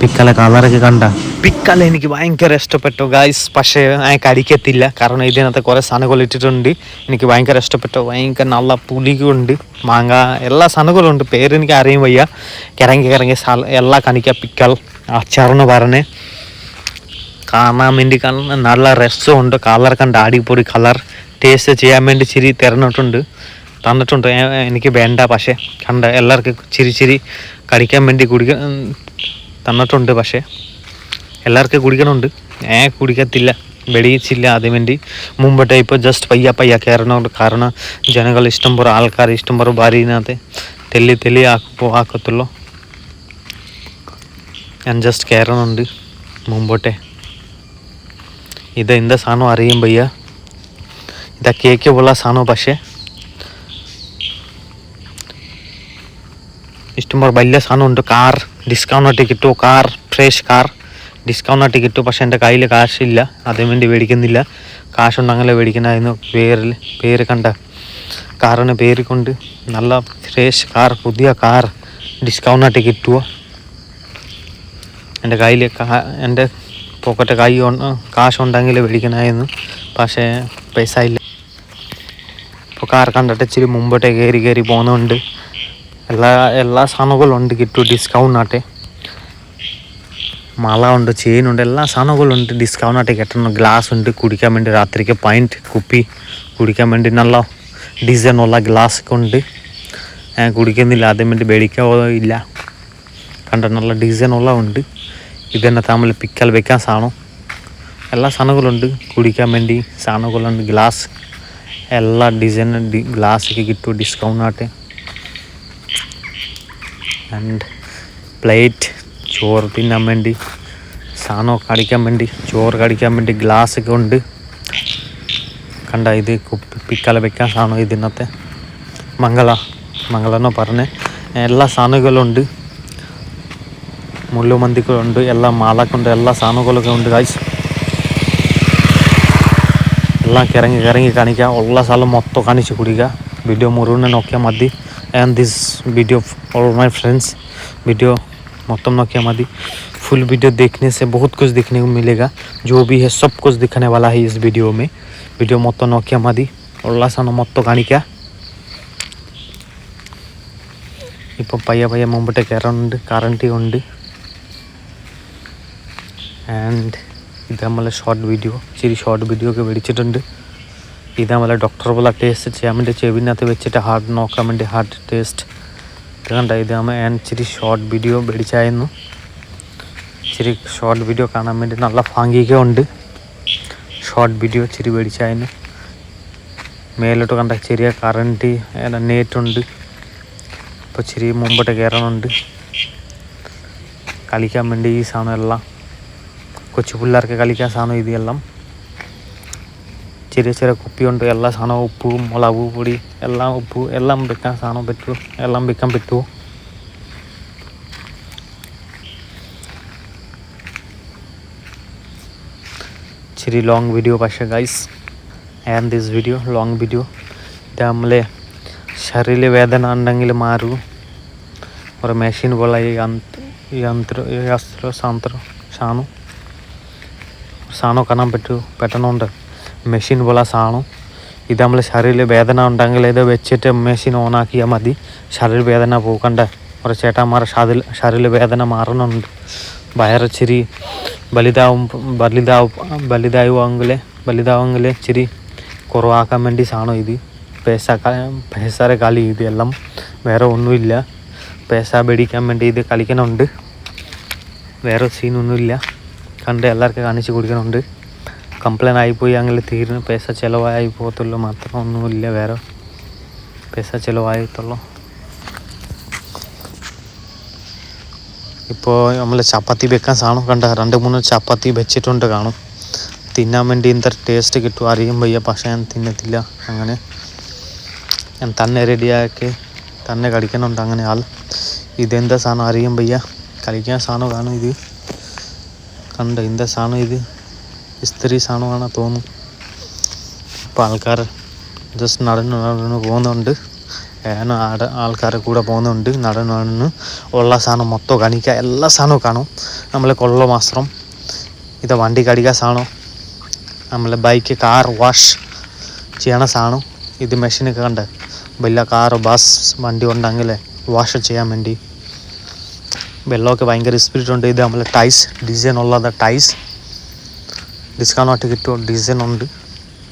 പിക്കലെ കളറൊക്കെ കണ്ട പിക്കൽ എനിക്ക് ഭയങ്കര ഇഷ്ടപ്പെട്ടു ഗായ്സ്. പക്ഷേ ഞാൻ കടിക്കത്തില്ല, കാരണം ഇതിനകത്ത് കുറേ സാധനങ്ങൾ ഇട്ടിട്ടുണ്ട്. എനിക്ക് ഭയങ്കര ഇഷ്ടപ്പെട്ടു, ഭയങ്കര നല്ല പുളിയുണ്ട്, മാങ്ങ, എല്ലാ സാധനങ്ങളും ഉണ്ട്. പേരെനിക്ക് അറിയാൻ വയ്യ. ഇറങ്ങി എല്ലാം കാണിക്കുക. പിക്കൽ അച്ചാറെന്ന് പറഞ്ഞ് കാണാൻ വേണ്ടി നല്ല രസമുണ്ട്. കളർ കണ്ട അടിപൊളി കളർ. ടേസ്റ്റ് ചെയ്യാൻ വേണ്ടി ചിരി തന്നിട്ടുണ്ട്. എനിക്ക് വേണ്ട, പക്ഷേ കണ്ട എല്ലാവർക്കും ചിരി കടിക്കാൻ വേണ്ടി തന്നിട്ടുണ്ട്. പക്ഷേ എല്ലാവർക്കും കുടിക്കണമുണ്ട്, ഞാൻ കുടിക്കത്തില്ല, വെടിയിച്ചില്ല. അതിനുവേണ്ടി മുമ്പോട്ട് ഇപ്പോൾ ജസ്റ്റ് പയ്യ കയറണമുണ്ട്. കാരണം ജനങ്ങൾ ഇഷ്ടംപോലെ ആൾക്കാർ ഇഷ്ടംപോലെ ഭാര്യനകത്ത് തെല്ലി ആക്കത്തുള്ളൂ. ഞാൻ ജസ്റ്റ് കയറണമുണ്ട് മുമ്പോട്ടെ. ഇന്ത സാധനം അറിയും പയ്യ, ഇതാ കേക്ക് പോലുള്ള സാധനം. പക്ഷേ ഇഷ്ടംപോലെ വലിയ സാധനമുണ്ട്. കാർ ഡിസ്കൗണ്ട് കിട്ടുമോ, കാർ ഫ്രഷ് കാർ ഡിസ്കൗണ്ട് കിട്ടും. പക്ഷേ എൻ്റെ കയ്യിൽ കാശില്ല, അതിനു വേണ്ടി മേടിക്കുന്നില്ല. കാശുണ്ടെങ്കിലേ മേടിക്കണമായിരുന്നു. പേര് കണ്ട കാറിന് പേര് കൊണ്ട് നല്ല ഫ്രഷ് കാർ, പുതിയ കാർ ഡിസ്കൗണ്ട് കിട്ടുമോ. എൻ്റെ കയ്യിൽ എൻ്റെ പോക്കറ്റ് കാശുണ്ടെങ്കിൽ മേടിക്കണമായിരുന്നു, പക്ഷേ പൈസ ഇല്ല. ഇപ്പോൾ കാർ കണ്ടിട്ട് ഇച്ചിരി മുമ്പോട്ടേ കയറി പോകുന്നുണ്ട്. എല്ലാ സാധനങ്ങളും ഉണ്ട്, കിട്ടും ഡിസ്കൗണ്ട്. മാല ഉണ്ട്, ചെയിൻ ഉണ്ട്, എല്ലാ സാധനങ്ങളും ഉണ്ട് ഡിസ്കൗണ്ട് കിട്ടണം. ഗ്ലാസ് ഉണ്ട് കുടിക്കാൻ വേണ്ടി, രാത്രിക്ക് പൈൻറ്റ് കുപ്പി കുടിക്കാൻ വേണ്ടി നല്ല ഡിസൈനുള്ള ഗ്ലാസ് ഒക്കെ ഉണ്ട്. ഞാൻ കുടിക്കുന്നില്ല, അതിന് വേണ്ടി മേടിക്കാവോ ഇല്ല. കണ്ട നല്ല ഡിസൈനുള്ള ഉണ്ട്. ഇതെന്നെ തമ്മിൽ പിക്കൽ വെക്കാൻ സാധനം, എല്ലാ സാധനങ്ങളുണ്ട്. കുടിക്കാൻ വേണ്ടി സാധനങ്ങളുണ്ട്. ഗ്ലാസ് എല്ലാ ഡിസൈൻ ഗ്ലാസ്സൊക്കെ കിട്ടും ഡിസ്കൗണ്ട്. ആൻഡ് പ്ലേറ്റ്, ചോറ് തിന്നാൻ വേണ്ടി, സാധനമൊക്കെ കടിക്കാൻ വേണ്ടി, ചോറ് കടിക്കാൻ വേണ്ടി ഗ്ലാസ്സൊക്കെ ഉണ്ട്. കണ്ട ഇത് പിക്കല വെക്കാൻ സാധനം. ഇതിനകത്തെ മംഗളെന്നോ പറഞ്ഞ് എല്ലാ സാധനങ്ങളുണ്ട്. മുള്ളുമന്തികളുണ്ട്, എല്ലാ മാലക്കുണ്ട്, എല്ലാ സാധനങ്ങളൊക്കെ ഉണ്ട് ഗൈസ്. എല്ലാം ഇറങ്ങി കാണിക്കുക. ഉള്ള സ്ഥലം മൊത്തം കാണിച്ച് കുടിക്കുക. വീഡിയോ മുഴുവൻ നോക്കിയാൽ മതി. And this video all my friends, video मौतम नोकिया मदी। फुल वीडियो देखने से बहुत कुछ देखने को मिलेगा, जो भी है सब कुछ दिखाने वाला है इस वीडियो में। वीडियो मौतम नोकिया मदी और सन मौत काणिका ഇപ്പോൾ പയ്യ മുമ്പോട്ട് കയറാനുണ്ട്. കറണ്ട് ഉണ്ട്. ആൻഡ് ഇത് നമ്മളെ ഇച്ചിരി ഷോർട്ട് വീഡിയോ ഒക്കെ മേടിച്ചിട്ടുണ്ട്. ഇത് നമ്മളെ ഡോക്ടർ പോലെ ടേസ്റ്റ് ചെയ്യാൻ വേണ്ടി ചെവിനകത്ത് വെച്ചിട്ട് ഹാർട്ട് നോക്കാൻ വേണ്ടി ഹാർട്ട് ടേസ്റ്റ് ഇത് കണ്ട. ഇത് നമ്മൾ ഇച്ചിരി ഷോർട്ട് വീഡിയോ മേടിച്ചായിരുന്നു. ഇച്ചിരി ഷോർട്ട് വീഡിയോ കാണാൻ വേണ്ടി നല്ല ഭാഗ്യമൊക്കെ ഉണ്ട്. ഷോർട്ട് വീഡിയോ ഇച്ചിരി മേടിച്ചായിരുന്നു. മേലോട്ട് കണ്ട ചെറിയ കറണ്ട് നെറ്റുണ്ട്. ഇപ്പോൾ ഇച്ചിരി മുമ്പോട്ട് കയറാനുണ്ട്. കളിക്കാൻ വേണ്ടി ഈ സാധനം എല്ലാം കൊച്ചു പിള്ളേർക്ക് കളിക്കാൻ സാധനം ഇതെല്ലാം. ചെറിയ കുപ്പിയുണ്ട്. എല്ലാ സാധനവും ഉപ്പ്, മുളക് പൊടി, എല്ലാം വെക്കാൻ സാധനം പറ്റുമോ, എല്ലാം വെക്കാൻ പറ്റുമോ. ഇച്ചിരി ലോങ് വീഡിയോ പക്ഷേ guys. And this video long video. ഇത് നമ്മളെ ശരീര വേദന ഉണ്ടെങ്കിൽ മാറും. ഒരു മെഷീൻ പോലെ സാധനം കാണാൻ പറ്റുന്നുണ്ട്. മെഷീൻ പോലെ സാധനം. ഇത് നമ്മൾ ശരീര വേദന ഉണ്ടെങ്കിൽ ഇത് വെച്ചിട്ട് മെഷീൻ ഓണാക്കിയാൽ മതി. ശരീര വേദന പോകണ്ട. ഒരു ചേട്ടന്മാർ ശരീര വേദന മാറുന്നുണ്ട്. വയറിച്ചിരി വലുതാവുമെങ്കിൽ ഇച്ചിരി കുറവാക്കാൻ വേണ്ടി സാധനം ഇത്. പേസയുടെ കളി ഇത് എല്ലാം, വേറെ ഒന്നുമില്ല. പേസ മേടിക്കാൻ വേണ്ടി ഇത് കളിക്കണമുണ്ട്. വേറെ സീനൊന്നുമില്ല. കണ്ട് എല്ലാവർക്കും കാണിച്ച് കൊടുക്കണമുണ്ട്. കംപ്ലൈൻ്റ് ആയിപ്പോയി അങ്ങനെ തീർന്ന് പൈസ ചിലവായി പോകത്തുള്ളൂ, മാത്രം ഒന്നുമില്ല. വേറെ പൈസ ചിലവായിട്ടുള്ളൂ. ഇപ്പോൾ നമ്മൾ ചപ്പാത്തി വെക്കാൻ സാധനം കണ്ട 2-3 ചപ്പാത്തി വെച്ചിട്ടുണ്ട് കാണും. തിന്നാൻ വേണ്ടി എന്താ ടേസ്റ്റ് കിട്ടും അറിയും വയ്യ, പക്ഷേ ഞാൻ തിന്നത്തില്ല. അങ്ങനെ ഞാൻ തന്നെ റെഡിയാക്കി തന്നെ കളിക്കുന്നുണ്ട് അങ്ങനെ ആൾ. ഇതെന്താ സാധനം അറിയാൻ വയ്യ, കളിക്കാൻ സാധനം കാണും ഇത്. കണ്ട എന്താ സാധനം ഇത്, ഇസ്ത്രി സാധനമാണ് തോന്നുന്നു. ഇപ്പോൾ ആൾക്കാർ ജസ്റ്റ് നടന്നു പോകുന്നുണ്ട്. ആൾക്കാരെ കൂടെ പോകുന്നുണ്ട്, നടന്ന് ഉള്ള സാധനം മൊത്തം കാണിക്കുക. എല്ലാ സാധനവും കാണും. നമ്മൾ കൊള്ളം മാത്രം ഇത് വണ്ടി കടിക്കുക സാധനം, നമ്മളെ ബൈക്ക് കാർ വാഷ് ചെയ്യണ സാധനം. ഇത് മെഷീനൊക്കെ കണ്ട് വലിയ കാർ ബസ് വണ്ടി ഉണ്ടെങ്കിൽ വാഷ് ചെയ്യാൻ വേണ്ടി. വെള്ളമൊക്കെ ഭയങ്കര സ്പീഡുണ്ട്. ഇത് നമ്മൾ ടൈസ് ഡിസൈൻ ഉള്ളത് ടൈസ് ഡിസ്കൗണ്ട് കിട്ടുമോ, ഡിസൈൻ ഉണ്ട്,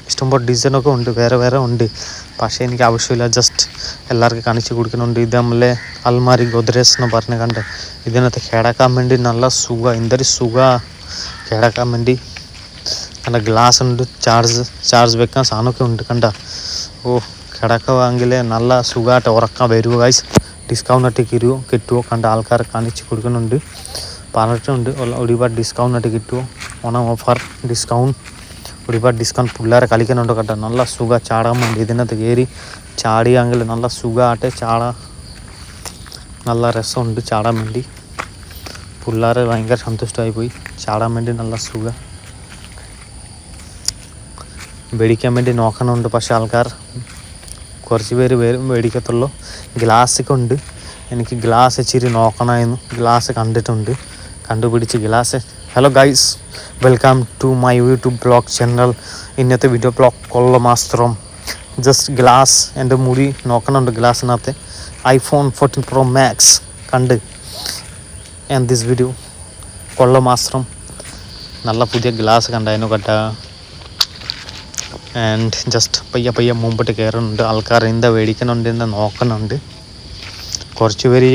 ഇഷ്ടംപോലെ ഡിസൈനൊക്കെ ഉണ്ട്, വേറെ വേറെ ഉണ്ട്. പക്ഷേ എനിക്ക് ആവശ്യമില്ല, ജസ്റ്റ് എല്ലാവർക്കും കാണിച്ച് കൊടുക്കുന്നുണ്ട്. ഇത് നമ്മളെ അൽമാരി ഗോദ്രേജ് എന്ന് പറഞ്ഞ് കണ്ട് ഇതിനകത്ത് കിടക്കാൻ വേണ്ടി നല്ല സുഖ, എന്തൊരു സുഖ കിടക്കാൻ വേണ്ടി. കണ്ട ഗ്ലാസ് ഉണ്ട്, ചാർജ് വെക്കാൻ സാധനമൊക്കെ ഉണ്ട്. കണ്ട ഓ കിടക്കുവാണെങ്കിൽ നല്ല സുഖമായിട്ട് ഉറക്കാൻ വരുമോ ഗൈസ്. ഡിസ്കൗണ്ടായിട്ട് കിട്ടുമോ കണ്ട ആൾക്കാർ കാണിച്ച് കൊടുക്കുന്നുണ്ട്. പറഞ്ഞിട്ടുണ്ട് ഒരുപാട് ഡിസ്കൗണ്ടായിട്ട് കിട്ടുമോ, ഓണം ഓഫർ ഡിസ്കൗണ്ട്, ഒരുപാട് ഡിസ്കൗണ്ട്. പിള്ളേരെ കളിക്കുന്നുണ്ട് കേട്ടോ, നല്ല സുഖ ചാടാൻ വേണ്ടി. ഇതിനകത്ത് കയറി ചാടിയാങ്കിൽ നല്ല സുഖമായിട്ട് ചാടാൻ, നല്ല രസമുണ്ട് ചാടാൻ വേണ്ടി. പിള്ളേർ ഭയങ്കര സന്തുഷ്ടമായി പോയി, ചാടാൻ വേണ്ടി നല്ല സുഖ. മേടിക്കാൻ വേണ്ടി നോക്കണമുണ്ട്, പക്ഷേ ആൾക്കാർ കുറച്ച് പേര് മേടിക്കത്തുള്ളൂ. ഗ്ലാസ്സൊക്കെ ഉണ്ട്, എനിക്ക് ഗ്ലാസ് ഇച്ചിരി നോക്കണമായിരുന്നു. ഗ്ലാസ് കണ്ടിട്ടുണ്ട്, കണ്ടുപിടിച്ച് glass. Hello guys, welcome to my YouTube blog channel. ഇന്നത്തെ വീഡിയോ ബ്ലോഗ് കൊള്ളം മാത്രം. ജസ്റ്റ് ഗ്ലാസ് എൻ്റെ മുടി നോക്കണുണ്ട് ഗ്ലാസ്സിനകത്ത്. iPhone 14 Pro Max കണ്ട്. ആൻഡ് ദിസ് വീഡിയോ കൊള്ളം മാത്രം. നല്ല പുതിയ ഗ്ലാസ് കണ്ടായിരുന്നു കേട്ടോ. ആൻഡ് ജസ്റ്റ് പയ്യെ മുമ്പോട്ട് കയറുന്നുണ്ട്. ആൾക്കാർ എന്താ മേടിക്കുന്നുണ്ട് എന്ന് നോക്കുന്നുണ്ട്. കുറച്ച് പേര്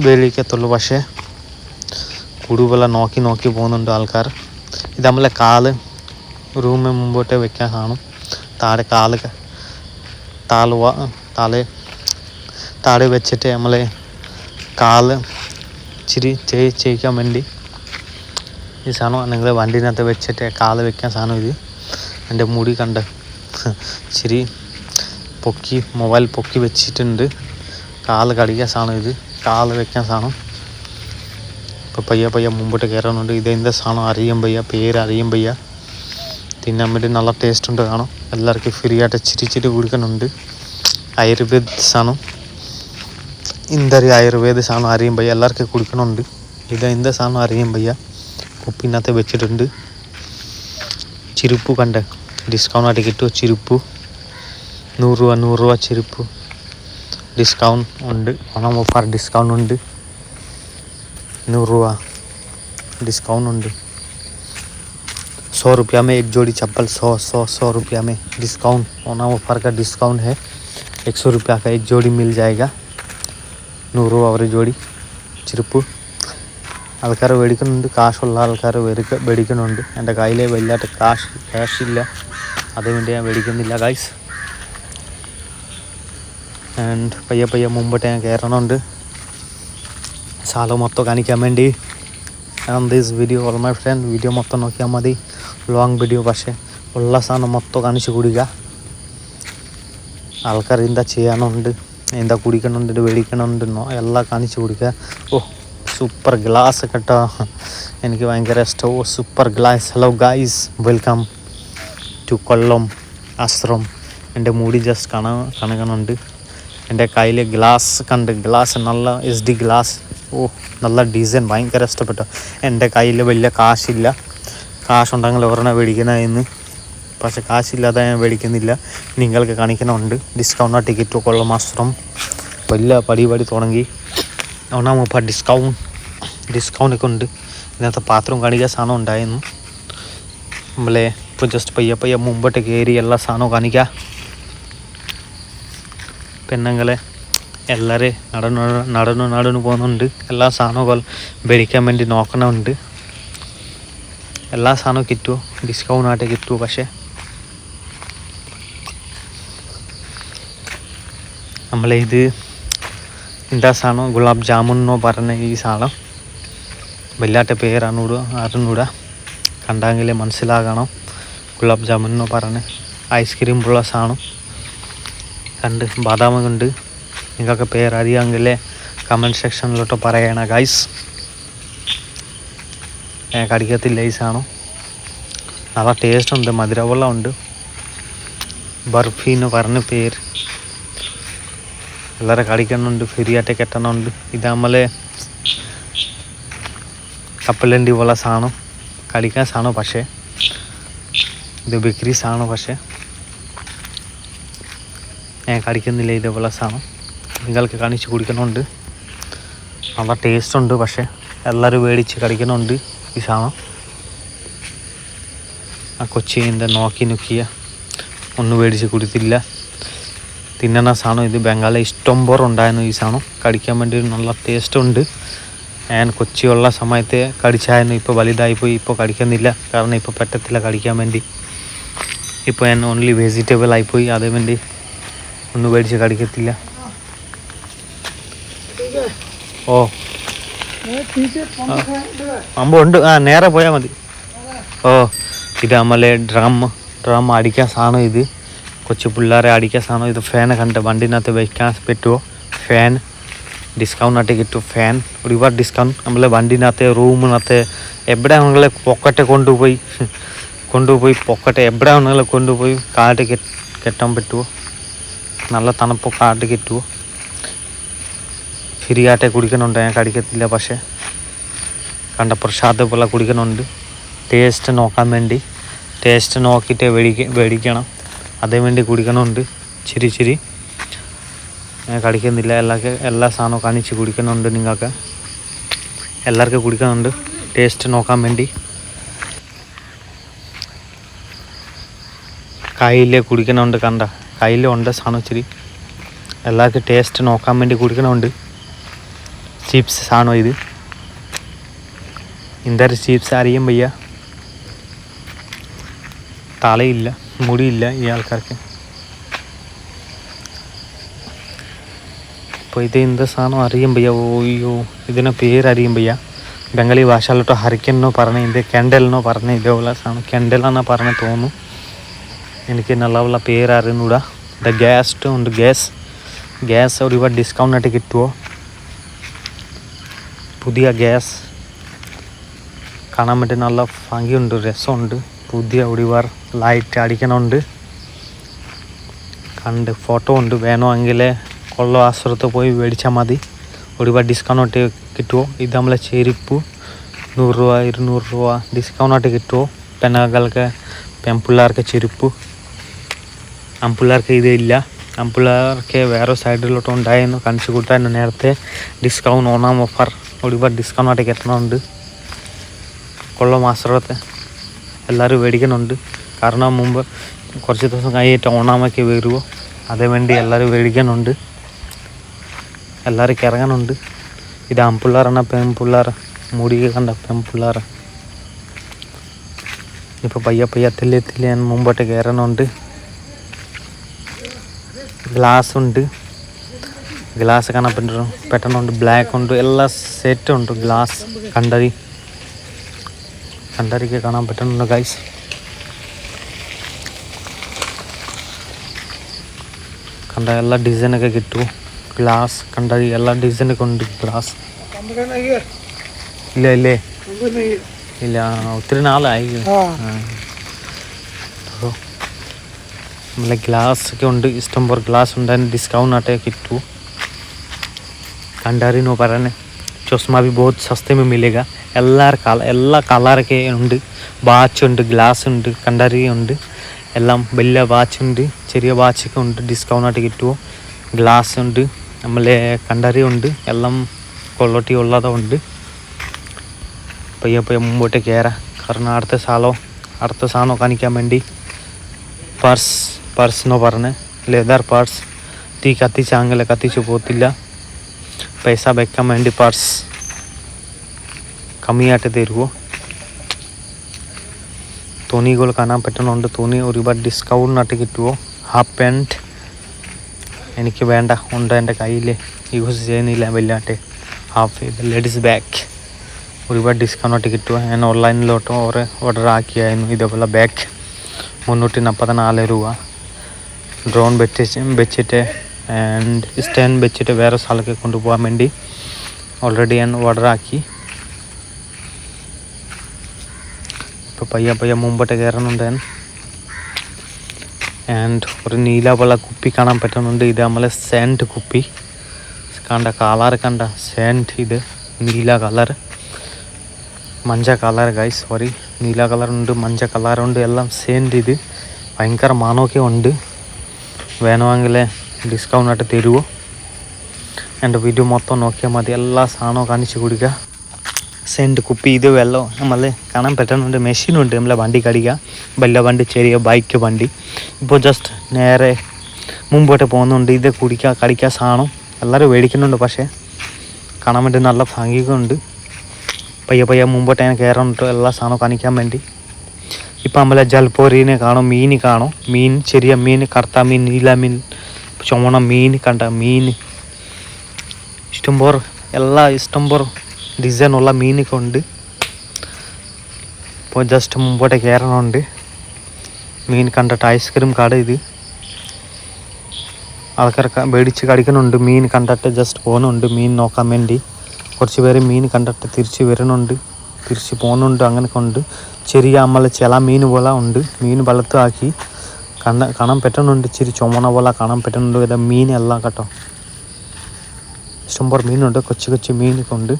മേടിക്കത്തുള്ളൂ, പക്ഷേ കൂടുതൽ നോക്കി പോകുന്നുണ്ട് ആൾക്കാർ. ഇത് നമ്മളെ കാല് റൂമിന് മുമ്പോട്ട് വെക്കാൻ കാണും. താഴെ വെച്ചിട്ട് നമ്മളെ കാല് ഇച്ചിരി ചെയ്യിക്കാൻ വേണ്ടി ഈ സാധനം നിങ്ങൾ വണ്ടിനകത്ത് വെച്ചിട്ട് കാല് വെക്കാൻ സാധനം. ഇത് എൻ്റെ മുടി കണ്ട് ഇച്ചിരി മൊബൈൽ പൊക്കി വെച്ചിട്ടുണ്ട്. കാല് കടിക്കാൻ സാധനം, ഇത് കാല് വെക്കാൻ സാധനം. ഇപ്പോൾ പയ്യെ മുമ്പോട്ട് കയറാനുണ്ട്. ഇതെന്താ സാധനം അറിയാൻ വയ്യ, പേര് അറിയാൻ വയ്യ. തിന്നാൻ വേണ്ടി നല്ല ടേസ്റ്റ് ഉണ്ട് കാണും. എല്ലാവർക്കും ഫ്രീ ആയിട്ട് ഇച്ചിരി കൊടുക്കുന്നുണ്ട്. ആയുർവേദ സാധനം, ഇന്തൊരു ആയുർവേദ സാധനം അറിയാൻ വയ്യ, എല്ലാവർക്കും കൊടുക്കണുണ്ട്. ഇത് എന്താ സാധനം അറിയാൻ വയ്യ. കുപ്പിനകത്ത് വെച്ചിട്ടുണ്ട്. ചെരുപ്പ് കണ്ട് ഡിസ്കൗണ്ടായിട്ട് കിട്ടുമോ, ചെരുപ്പ് 100 രൂപ ചെരുപ്പ് ഡിസ്കൗണ്ട് ഉണ്ട്. ഓണം ഓഫർ ഡിസ്കൗണ്ട് ഉണ്ട്, 100 രൂപ डिस्काउंट ഉണ്ട്. 100 रुपया में एक जोड़ी चप्पल, 100 रुपया में डिस्काउंट. ओना ऑफर का डिस्काउंट है. 100 रुपया का एक जोड़ी मिल जाएगा. 100 രൂപ ഒരു ജോഡി ചെരുപ്പ്. ആൾക്കാർ മേടിക്കുന്നുണ്ട്, കാശുള്ള ആൾക്കാർ മേടിക്കുന്നുണ്ട്. എൻ്റെ കയ്യിൽ വലിയായിട്ട് ക്യാഷില്ല, അതുകൊണ്ട് ഞാൻ മേടിക്കുന്നില്ല ഗൈസ്. ആൻഡ് പയ്യെ മുമ്പോട്ട് ഞാൻ കയറണമുണ്ട് സാധനം മൊത്തം കാണിക്കാൻ വേണ്ടി. And this video all my friend, video മൊത്തം നോക്കിയാൽ മതി, ലോങ് വീഡിയോ. പക്ഷേ ഉള്ള സാധനം മൊത്തം കാണിച്ച് കൊടുക്കുക. ആൾക്കാർ എന്താ ചെയ്യാനുണ്ട്, എന്താ കുടിക്കണുണ്ട്, മേടിക്കണുണ്ടെന്നോ എല്ലാം കാണിച്ച് കൊടുക്കുക. ഓ സൂപ്പർ ഗ്ലാസ് കേട്ടോ, എനിക്ക് ഭയങ്കര ഇഷ്ടം. ഓ super glass. Hello guys, welcome to Kollam Ashram. എൻ്റെ മുടി ജസ്റ്റ് കണക്കണുണ്ട്. എൻ്റെ കയ്യിൽ ഗ്ലാസ് കണ്ട്, ഗ്ലാസ് നല്ല HD ഗ്ലാസ്. ഓ നല്ല ഡിസൈൻ, ഭയങ്കര ഇഷ്ടപ്പെട്ടു. എൻ്റെ കയ്യിൽ വലിയ കാശില്ല, കാശുണ്ടെങ്കിൽ ഒരെണ്ണം മേടിക്കണമെന്ന്. പക്ഷെ കാശില്ലാതെ ഞാൻ മേടിക്കുന്നില്ല. നിങ്ങൾക്ക് കാണിക്കണമുണ്ട്. ഡിസ്കൗണ്ട് ടിക്കറ്റ് കൊള്ളം മാത്രം. വലിയ പടി തുടങ്ങി. ഒന്നാം മുപ്പ ഡിസ്കൗണ്ടൊക്കെ ഉണ്ട്. ഇതിനകത്ത് പാത്രം കാണിക്കാൻ സാധനം ഉണ്ടായിരുന്നു. നമ്മളെ ഇപ്പോൾ ജസ്റ്റ് പയ്യെ മുമ്പോട്ട് കയറി എല്ലാ സാധനവും കാണിക്കുക. പെണ്ണുങ്ങളെ എല്ലാവരും നടന്നു പോകുന്നുണ്ട്. എല്ലാ സാധനവും മേടിക്കാൻ വേണ്ടി നോക്കണമുണ്ട്. എല്ലാ സാധനവും കിട്ടുമോ, ഡിസ്കൗണ്ടായിട്ട് കിട്ടുമോ. പക്ഷേ നമ്മളിത് എന്താ സാധനം, ഗുലാബ് ജാമുൻ എന്നോ പറഞ്ഞ ഈ സാധനം വല്ലാത്ത അറിഞ്ഞൂടാ, കണ്ടെങ്കിലേ മനസ്സിലാകണം. ഗുലാബ് ജാമുൻ എന്നോ പറഞ്ഞ് ഐസ്ക്രീം ഉള്ള സാധനം. കണ്ട് ബാദാം ഉണ്ട്. നിങ്ങൾക്ക് പേരറിയാമെങ്കിൽ കമൻറ്റ് സെക്ഷനിലോട്ട് പറയണം ഗൈസ്. കടിക്കത്തില്ല ഈ സാധനം. നല്ല ടേസ്റ്റ് ഉണ്ട്, മധുരവെള്ളം ഉണ്ട്. ബർഫി എന്ന് പറഞ്ഞ പേര്. എല്ലാവരും കടിക്കുന്നുണ്ട്, ഫ്രീ ആയിട്ട് കിട്ടുന്നുണ്ട്. ഇത് നമ്മളെ കപ്പലണ്ടി പോലെ സാധനം, കടിക്കാൻ സാധനം. പക്ഷേ ഇത് ബിക്രി സാധനം. പക്ഷേ ഞാൻ കടിക്കുന്നില്ല ഇതേപോലെ സാധനം. നിങ്ങൾക്ക് കാണിച്ച് കുടിക്കുന്നുണ്ട്. നല്ല ടേസ്റ്റ് ഉണ്ട്. പക്ഷേ എല്ലാവരും മേടിച്ച് കടിക്കുന്നുണ്ട് ഈ സാധനം. ആ കൊച്ചിൻ്റെ നോക്കി നോക്കിയ ഒന്നും മേടിച്ച് കുടിത്തില്ല. തിന്നണ സാധനം ഇത്. ബംഗാളിൽ ഇഷ്ടം പോലെ ഉണ്ടായിരുന്നു ഈ സാധനം. കടിക്കാൻ വേണ്ടി നല്ല ടേസ്റ്റ് ഉണ്ട്. ഞാൻ കൊച്ചിയുള്ള സമയത്ത് കടിച്ചായിരുന്നു. ഇപ്പോൾ വലുതായിപ്പോയി, ഇപ്പോൾ കടിക്കുന്നില്ല. കാരണം ഇപ്പോൾ പറ്റത്തില്ല കടിക്കാൻ വേണ്ടി. ഇപ്പോൾ ഞാൻ ഓൺലി വെജിറ്റബിൾ ആയിപ്പോയി. അതേ വേണ്ടി ഒന്നും മേടിച്ച് കടിക്കത്തില്ല. ഓ അമ്പോ ഉണ്ട്. നേരെ പോയാൽ മതി. ഓ ഇത് നമ്മളെ ഡ്രം അടിക്കാൻ സാധനം. ഇത് കൊച്ചു പിള്ളേരെ അടിക്കാൻ സാധനം. ഇത് ഫാൻ കണ്ട് വണ്ടിനകത്ത് വയ്ക്കാൻ പറ്റുമോ? ഫാൻ ഡിസ്കൗണ്ടായിട്ട് കിട്ടും. ഫാൻ ഒരുപാട് ഡിസ്കൗണ്ട്. നമ്മളെ വണ്ടിനകത്ത് റൂമിനകത്ത് എവിടെ ആണെങ്കിലും പൊക്കറ്റ് കൊണ്ടുപോയി പൊക്കറ്റ് എവിടെ ആണെങ്കിലും കൊണ്ടുപോയി കാറ്റ് കെട്ടാൻ പറ്റുമോ? നല്ല തണുപ്പ് കാറ്റ് കിട്ടുമോ? ഫ്രീ ആയിട്ട് കുടിക്കുന്നുണ്ട്. ഞാൻ കടിക്കത്തില്ല. പക്ഷേ കണ്ട പ്രസാദ പോലെ കുടിക്കുന്നുണ്ട്. ടേസ്റ്റ് നോക്കാൻ വേണ്ടി. ടേസ്റ്റ് നോക്കിയിട്ട് മേടിക്കണം. അതേ വേണ്ടി കുടിക്കുന്നുണ്ട്. ചിരി ഞാൻ കടിക്കുന്നില്ല. എല്ലാ സാധനവും കാണിച്ച് കുടിക്കുന്നുണ്ട്. നിങ്ങൾക്ക് എല്ലാവർക്കും കുടിക്കുന്നുണ്ട് ടേസ്റ്റ് നോക്കാൻ വേണ്ടി. കയ്യിൽ കുടിക്കുന്നുണ്ട്. കണ്ട കയ്യിലുണ്ട് സാധനം. ഇച്ചിരി എല്ലാവർക്കും ടേസ്റ്റ് നോക്കാൻ വേണ്ടി കുടിക്കുന്നുണ്ട്. ചിപ്സ് സാധനം ഇത്. ഇന്തൊരു ചിപ്സ് അറിയാൻ വയ്യ. തലയില്ല, മുടിയില്ല ഈ ആൾക്കാർക്ക്. അപ്പോൾ ഇത് എന്ത് സാധനം അറിയാൻ വയ്യ. ഓയ്യോ ഇതിനെ പേരറിയാൻ വയ്യ. ബംഗാളി ഭാഷയിലോട്ട് ഹരിക്കനോ പറഞ്ഞ്, ഇത് കെൻഡലിനോ പറഞ്ഞ് ഇതേപോലെ സാധനം. കെൻഡലാണെന്ന് പറഞ്ഞ് തോന്നുന്നു. എനിക്ക് നല്ല പേരറിഞ്ഞൂടാ. ഇത് ഗ്യാസ് ഉണ്ട്. ഗ്യാസ് ഒരുപാട് ഡിസ്കൗണ്ടായിട്ട് കിട്ടുമോ? പുതിയ ഗ്യാസ് കാണാൻ വേണ്ടി നല്ല ഭംഗിയുണ്ട്, രസമുണ്ട്. പുതിയ ഒരുപാട് ലൈറ്റ് അടിക്കണമുണ്ട്. കണ്ട് ഫോട്ടോ ഉണ്ട്. വേണമെങ്കിൽ കൊള്ള ആശ്രമത്തിൽ പോയി മേടിച്ചാൽ മതി. ഒരുപാട് ഡിസ്കൗണ്ടായിട്ട് കിട്ടുമോ? ഇത് നമ്മളെ ചെരുപ്പ് 100 രൂപ 200 രൂപ ഡിസ്കൗണ്ടായിട്ട് കിട്ടുമോ? പെണ്ണുങ്ങൾക്ക് പെൺപിള്ളേർക്ക് ചെരുപ്പ്. ആൺപിള്ളേർക്ക് ഇതില്ല. ആൺപിള്ളേർക്ക് വേറെ സൈഡിലോട്ട് ഉണ്ടായിരുന്നു. കാണിച്ചു കൂട്ടാൻ നേരത്തെ ഡിസ്കൗണ്ട് ഓണം ഓഫർ ഒരുപാട് ഡിസ്കൗണ്ടായിട്ട് കിട്ടണമുണ്ട്. കൊള്ള ആശ്രമത്തെ എല്ലാവരും മേടിക്കുന്നുണ്ട്. കാരണം മുമ്പ് കുറച്ച് ദിവസം കഴിഞ്ഞിട്ട് ഓണാമൊക്കെ വരുമോ? അതേ വേണ്ടി എല്ലാവരും മേടിക്കുന്നുണ്ട്. എല്ലാവരും ഇറങ്ങുന്നുണ്ട്. ഇത് ആൺപിള്ളേരാണ് പെൺപിള്ളേർ. മുടി കണ്ട പെൺപിള്ളേർ. ഇപ്പോൾ പയ്യ തില്ലേ ഞാൻ മുമ്പോട്ട് കയറണുണ്ട്. ഗ്ലാസ് ഉണ്ട്. ഗ്ലാസ് കാണാൻ പെട്ടെന്നുണ്ട്. ബ്ലാക്ക് ഉണ്ട്. എല്ലാ സെറ്റും ഉണ്ട്. ഗ്ലാസ് കണ്ടറിക്ക് കാണാൻ പറ്റുന്നുണ്ട് ഗൈസ്. കണ്ട എല്ലാ ഡിസൈനൊക്കെ കിട്ടുമോ? ഗ്ലാസ് കണ്ടറി എല്ലാ ഡിസൈനൊക്കെ ഉണ്ട്. ഗ്ലാസ് ഇല്ല ഒത്തിരി നാളായി. നമ്മളെ ഗ്ലാസ് ഒക്കെ ഉണ്ട്. ഇഷ്ടംപോലെ ഗ്ലാസ് ഉണ്ട്. അതിന് ഡിസ്കൗണ്ടായിട്ട് കിട്ടുമോ? कंडारी नो പറane चश्मा भी बहुत सस्ते में मिलेगा എല്ലാ കളറൊക്കെ ഉണ്ട് വാച്ച് ഉണ്ട് ഗ്ലാസ് ഉണ്ട് കണ്ടാരി ഉണ്ട് എല്ലാം വലിയ വാച്ച് ഉണ്ട് ചെറിയ വാച്ചൊക്കെ ഉണ്ട് ഡിസ്കൗണ്ട് ആയിട്ട് കിട്ടുമോ ഗ്ലാസ് ഉണ്ട് നമ്മളെ കണ്ടാരി ഉണ്ട് എല്ലാം ക്വാളിറ്റി ഉള്ളതുണ്ട് പയ്യെ മുമ്പോട്ട് കയറാം കാരണം അടുത്ത സാധനം കാണിക്കാൻ വേണ്ടി पर्स नो പറഞ്ഞ് ലെതർ पर्स തീ കത്തിച്ചാങ്കിൽ കത്തിച്ചു പോകത്തില്ല पैसा വെക്കാൻ വേണ്ടി पर्स കമ്മിയായിട്ട് തരുമോ തുണികൾ കാണാൻ പറ്റുന്നുണ്ട് തുണി ഒരുപാട് ഡിസ്കൗണ്ടിനായിട്ട് കിട്ടുമോ ഹാഫ് പാൻറ്റ് എനിക്ക് വേണ്ട ഉണ്ട് എൻ്റെ കയ്യിൽ യൂസ് ചെയ്യുന്നില്ല വല്ലാട്ട് ഹാഫ് ലേഡീസ് ബാഗ് ഒരുപാട് ഡിസ്കൗണ്ടിനായിട്ട് കിട്ടുമോ ഞാൻ ഓൺലൈനിലോട്ട് ഓർഡർ ആക്കിയായിരുന്നു ഇതേപോലെ ബാഗ് 344 രൂപ ഡ്രോൺ വെച്ചിട്ട് ആൻഡ് സ്റ്റാൻഡ് വെച്ചിട്ട് വേറെ സ്ഥലത്തേക്ക് കൊണ്ടുപോകാൻ വേണ്ടി ഓൾറെഡി ഞാൻ ഓർഡർ ആക്കി. ഇപ്പോൾ പയ്യെ മുമ്പോട്ട് കയറുന്നുണ്ട് ഞാൻ. ആൻഡ് ഒരു നീല വെള്ള കുപ്പി കാണാൻ പറ്റുന്നുണ്ട്. ഇത് നമ്മളെ സാൻഡ് കുപ്പി കളർ കണ്ട സാൻഡ്. ഇത് നീല കളർ, മഞ്ഞ കളർ ഗൈസ്, സോറി, നീല കളറുണ്ട്, മഞ്ഞ കളറുണ്ട്, എല്ലാം സാൻഡ്. ഇത് ഭയങ്കര മണമൊക്കെ ഉണ്ട്. വേണമെങ്കിൽ ഡിസ്കൗണ്ട് ആയിട്ട് തരുമോ? എൻ്റെ വീഡിയോ മൊത്തം നോക്കിയാൽ മതി. എല്ലാ സാധനവും കാണിച്ച് കൊടുക്കുക. സാൻഡ് കുപ്പി, ഇത് വെള്ളം നമ്മൾ കാണാൻ പറ്റുന്നുണ്ട്. മെഷീനുണ്ട് നമ്മളെ വണ്ടി കടിക്കുക, വലിയ വണ്ടി, ചെറിയ ബൈക്ക് വണ്ടി. ഇപ്പോൾ ജസ്റ്റ് നേരെ മുമ്പോട്ട് പോകുന്നുണ്ട്. ഇത് കടിക്കുക സാധനം എല്ലാവരും മേടിക്കുന്നുണ്ട്. പക്ഷേ കാണാൻ വേണ്ടി നല്ല ഭംഗിയുണ്ട്. പയ്യെ മുമ്പോട്ട് ഞാൻ കയറുന്നുണ്ട് എല്ലാ സാധനവും കാണിക്കാൻ വേണ്ടി. ഇപ്പം നമ്മളെ ജൽപോരീനെ കാണും, മീൻ കാണും. മീൻ, ചെറിയ മീൻ, കറുത്ത മീൻ, നീല മീൻ, ചുമന്ന മീൻ കണ്ട മീൻ ഇഷ്ടംപോലെ ഡിസൈനുള്ള മീനൊക്കെ ഉണ്ട്. ഇപ്പോൾ ജസ്റ്റ് മുമ്പോട്ട് കയറണമുണ്ട്. മീൻ കണ്ടിട്ട് ഐസ്ക്രീം കട ഇത്. ആൾക്കാർ മേടിച്ച് കടിക്കുന്നുണ്ട്. മീൻ കണ്ടിട്ട് ജസ്റ്റ് പോകുന്നുണ്ട് മീൻ നോക്കാൻ വേണ്ടി. കുറച്ച് പേര് മീൻ കണ്ടിട്ട് തിരിച്ച് വരുന്നുണ്ട്, തിരിച്ച് പോകുന്നുണ്ട്. അങ്ങനെയൊക്കെ ഉണ്ട്. ചെറിയ ചില മീൻ പോലെ ഉണ്ട്. മീൻ വെള്ളത്താക്കി കാണാൻ പറ്റുന്നുണ്ട്. ഇച്ചിരി ചുമന്ന പോലെ കാണാൻ പറ്റുന്നുണ്ട്. ഇത് മീനെല്ലാം കേട്ടോ, ഇഷ്ടംപോലെ മീനുണ്ട്. കൊച്ചു മീനൊക്കെ ഉണ്ട്.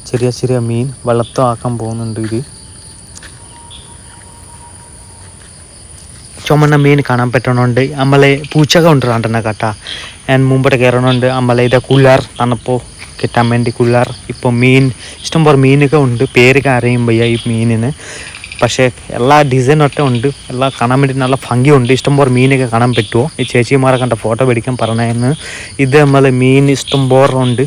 ചെറിയ മീൻ വെള്ളത്താക്കാൻ പോകുന്നുണ്ട്. ഇത് ചുമന്ന മീൻ കാണാൻ പറ്റുന്നുണ്ട്. പൂച്ചക ഉണ്ട് രണ്ടെണ്ണം കേട്ടാ. ഞാൻ മുമ്പോട്ട് കയറണുണ്ട്. ഇത് കുള്ളാർ തണുപ്പോൾ കിട്ടാൻ വേണ്ടി കുള്ളാർ. ഇപ്പോൾ മീൻ ഇഷ്ടംപോലെ മീനൊക്കെ ഉണ്ട്. പേരൊക്കെ അറിയും വയ്യ ഈ മീനിന്. പക്ഷേ എല്ലാ ഡിസൈനൊക്കെ ഉണ്ട്. എല്ലാം കാണാൻ വേണ്ടി നല്ല ഭംഗിയുണ്ട്. ഇഷ്ടംപോലെ മീനൊക്കെ കാണാൻ പറ്റുമോ? ഈ ചേച്ചിമാരെ കണ്ട ഫോട്ടോ പിടിക്കാൻ പറഞ്ഞായിരുന്നു. ഇത് മീൻ ഇഷ്ടംപോലെ ഉണ്ട്.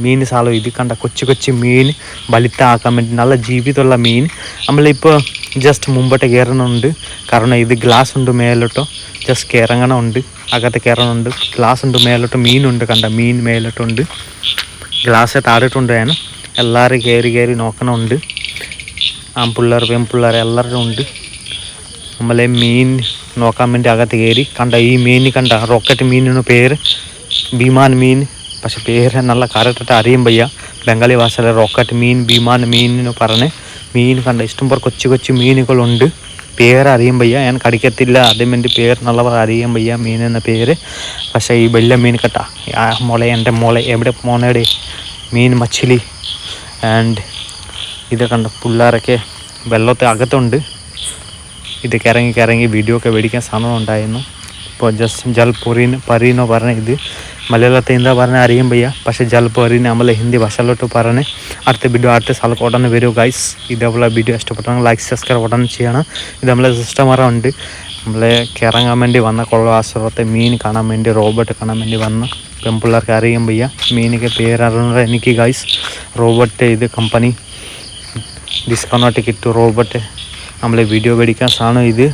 മീൻ സാധനം ഇത് കണ്ട കൊച്ചു മീൻ വലുതാക്കാൻ വേണ്ടി നല്ല ജീവിതമുള്ള മീൻ. നമ്മളിപ്പോൾ ജസ്റ്റ് മുമ്പോട്ട് കയറുന്നുണ്ട്. കാരണം ഇത് ഗ്ലാസ് ഉണ്ട് മേലോട്ടോ. ജസ്റ്റ് ഇറങ്ങണമുണ്ട്, അകത്ത് കയറണമുണ്ട്. ഗ്ലാസ് ഉണ്ട് മേലോട്ട്. മീനുണ്ട് കണ്ട മീൻ മേലോട്ടുണ്ട്. ഗ്ലാസ് താഴെട്ടുണ്ട്. ഞാൻ എല്ലാവരും കയറി നോക്കണമുണ്ട്. ആൺപിള്ളേർ പെൺപിള്ളേർ എല്ലാവരും ഉണ്ട്. മീൻ നോക്കാൻ വേണ്ടി അകത്ത് കയറി. കണ്ട ഈ മീൻ കണ്ട റോക്കറ്റ് മീനിന് പേര് വിമാൻ മീൻ. പക്ഷെ പേര് നല്ല കറക്റ്റായിട്ട് അറിയാൻ വയ്യ. ബംഗാളി ഭാഷയിലെ റോക്കറ്റ് മീൻ, വിമാൻ മീനിന് പറഞ്ഞ് മീൻ കണ്ട ഇഷ്ടംപോലെ കൊച്ചു മീനുകളുണ്ട്. പേര് അറിയാൻ വയ്യ, ഞാൻ കടിക്കത്തില്ല. അതിന് വേണ്ടി പേര് നല്ലവർ അറിയാൻ വയ്യ മീൻ എന്ന പേര്. പക്ഷേ ഈ വലിയ മീൻ കേട്ടാ, എൻ്റെ മോളെ എവിടെ മോനയുടെ മീൻ മച്ചിലി. ആൻഡ് ഇത് കണ്ട പിള്ളേരൊക്കെ വെള്ളത്തെ അകത്തുണ്ട്. ഇത് കറങ്ങി വീഡിയോ ഒക്കെ മേടിക്കാൻ സമയം ഉണ്ടായിരുന്നു. ഇപ്പോൾ ജസ്റ്റ് ജൽപരീനോ പറഞ്ഞ ഇത് മലയാളത്തിൽ എന്താ പറഞ്ഞാൽ അറിയാൻ വയ്യ. പക്ഷേ ജൽപരീന് നമ്മൾ ഹിന്ദി ഭാഷയിലോട്ട് പറഞ്ഞ് അടുത്ത വീഡിയോ അടുത്ത സ്ഥലത്ത് ഉടനെ വരും ഗൈസ്. ഇതേപോലെ വീഡിയോ ഇഷ്ടപ്പെട്ടാൽ ലൈക്ക് സബ്സ്ക്രൈബ് ഉടനെ ചെയ്യണം. ഇത് നമ്മളെ സിസ്റ്റമറ ഉണ്ട്. ഇറങ്ങാൻ വേണ്ടി വന്ന കൊള്ളാശ്രമത്തെ മീൻ കാണാൻ വേണ്ടി, റോബോട്ട് കാണാൻ വേണ്ടി വന്ന പെൺപിള്ളേർക്ക് അറിയാൻ വയ്യ. മീനൊക്കെ പേരറിയുന്നത് എനിക്ക് ഗൈസ്. റോബോട്ട് ഇത് കമ്പനി ഡിസ്കൗണ്ട് കിട്ടും. റോബോട്ട് നമ്മളെ വീഡിയോ മേടിക്കാൻ സാധനം ഇത്.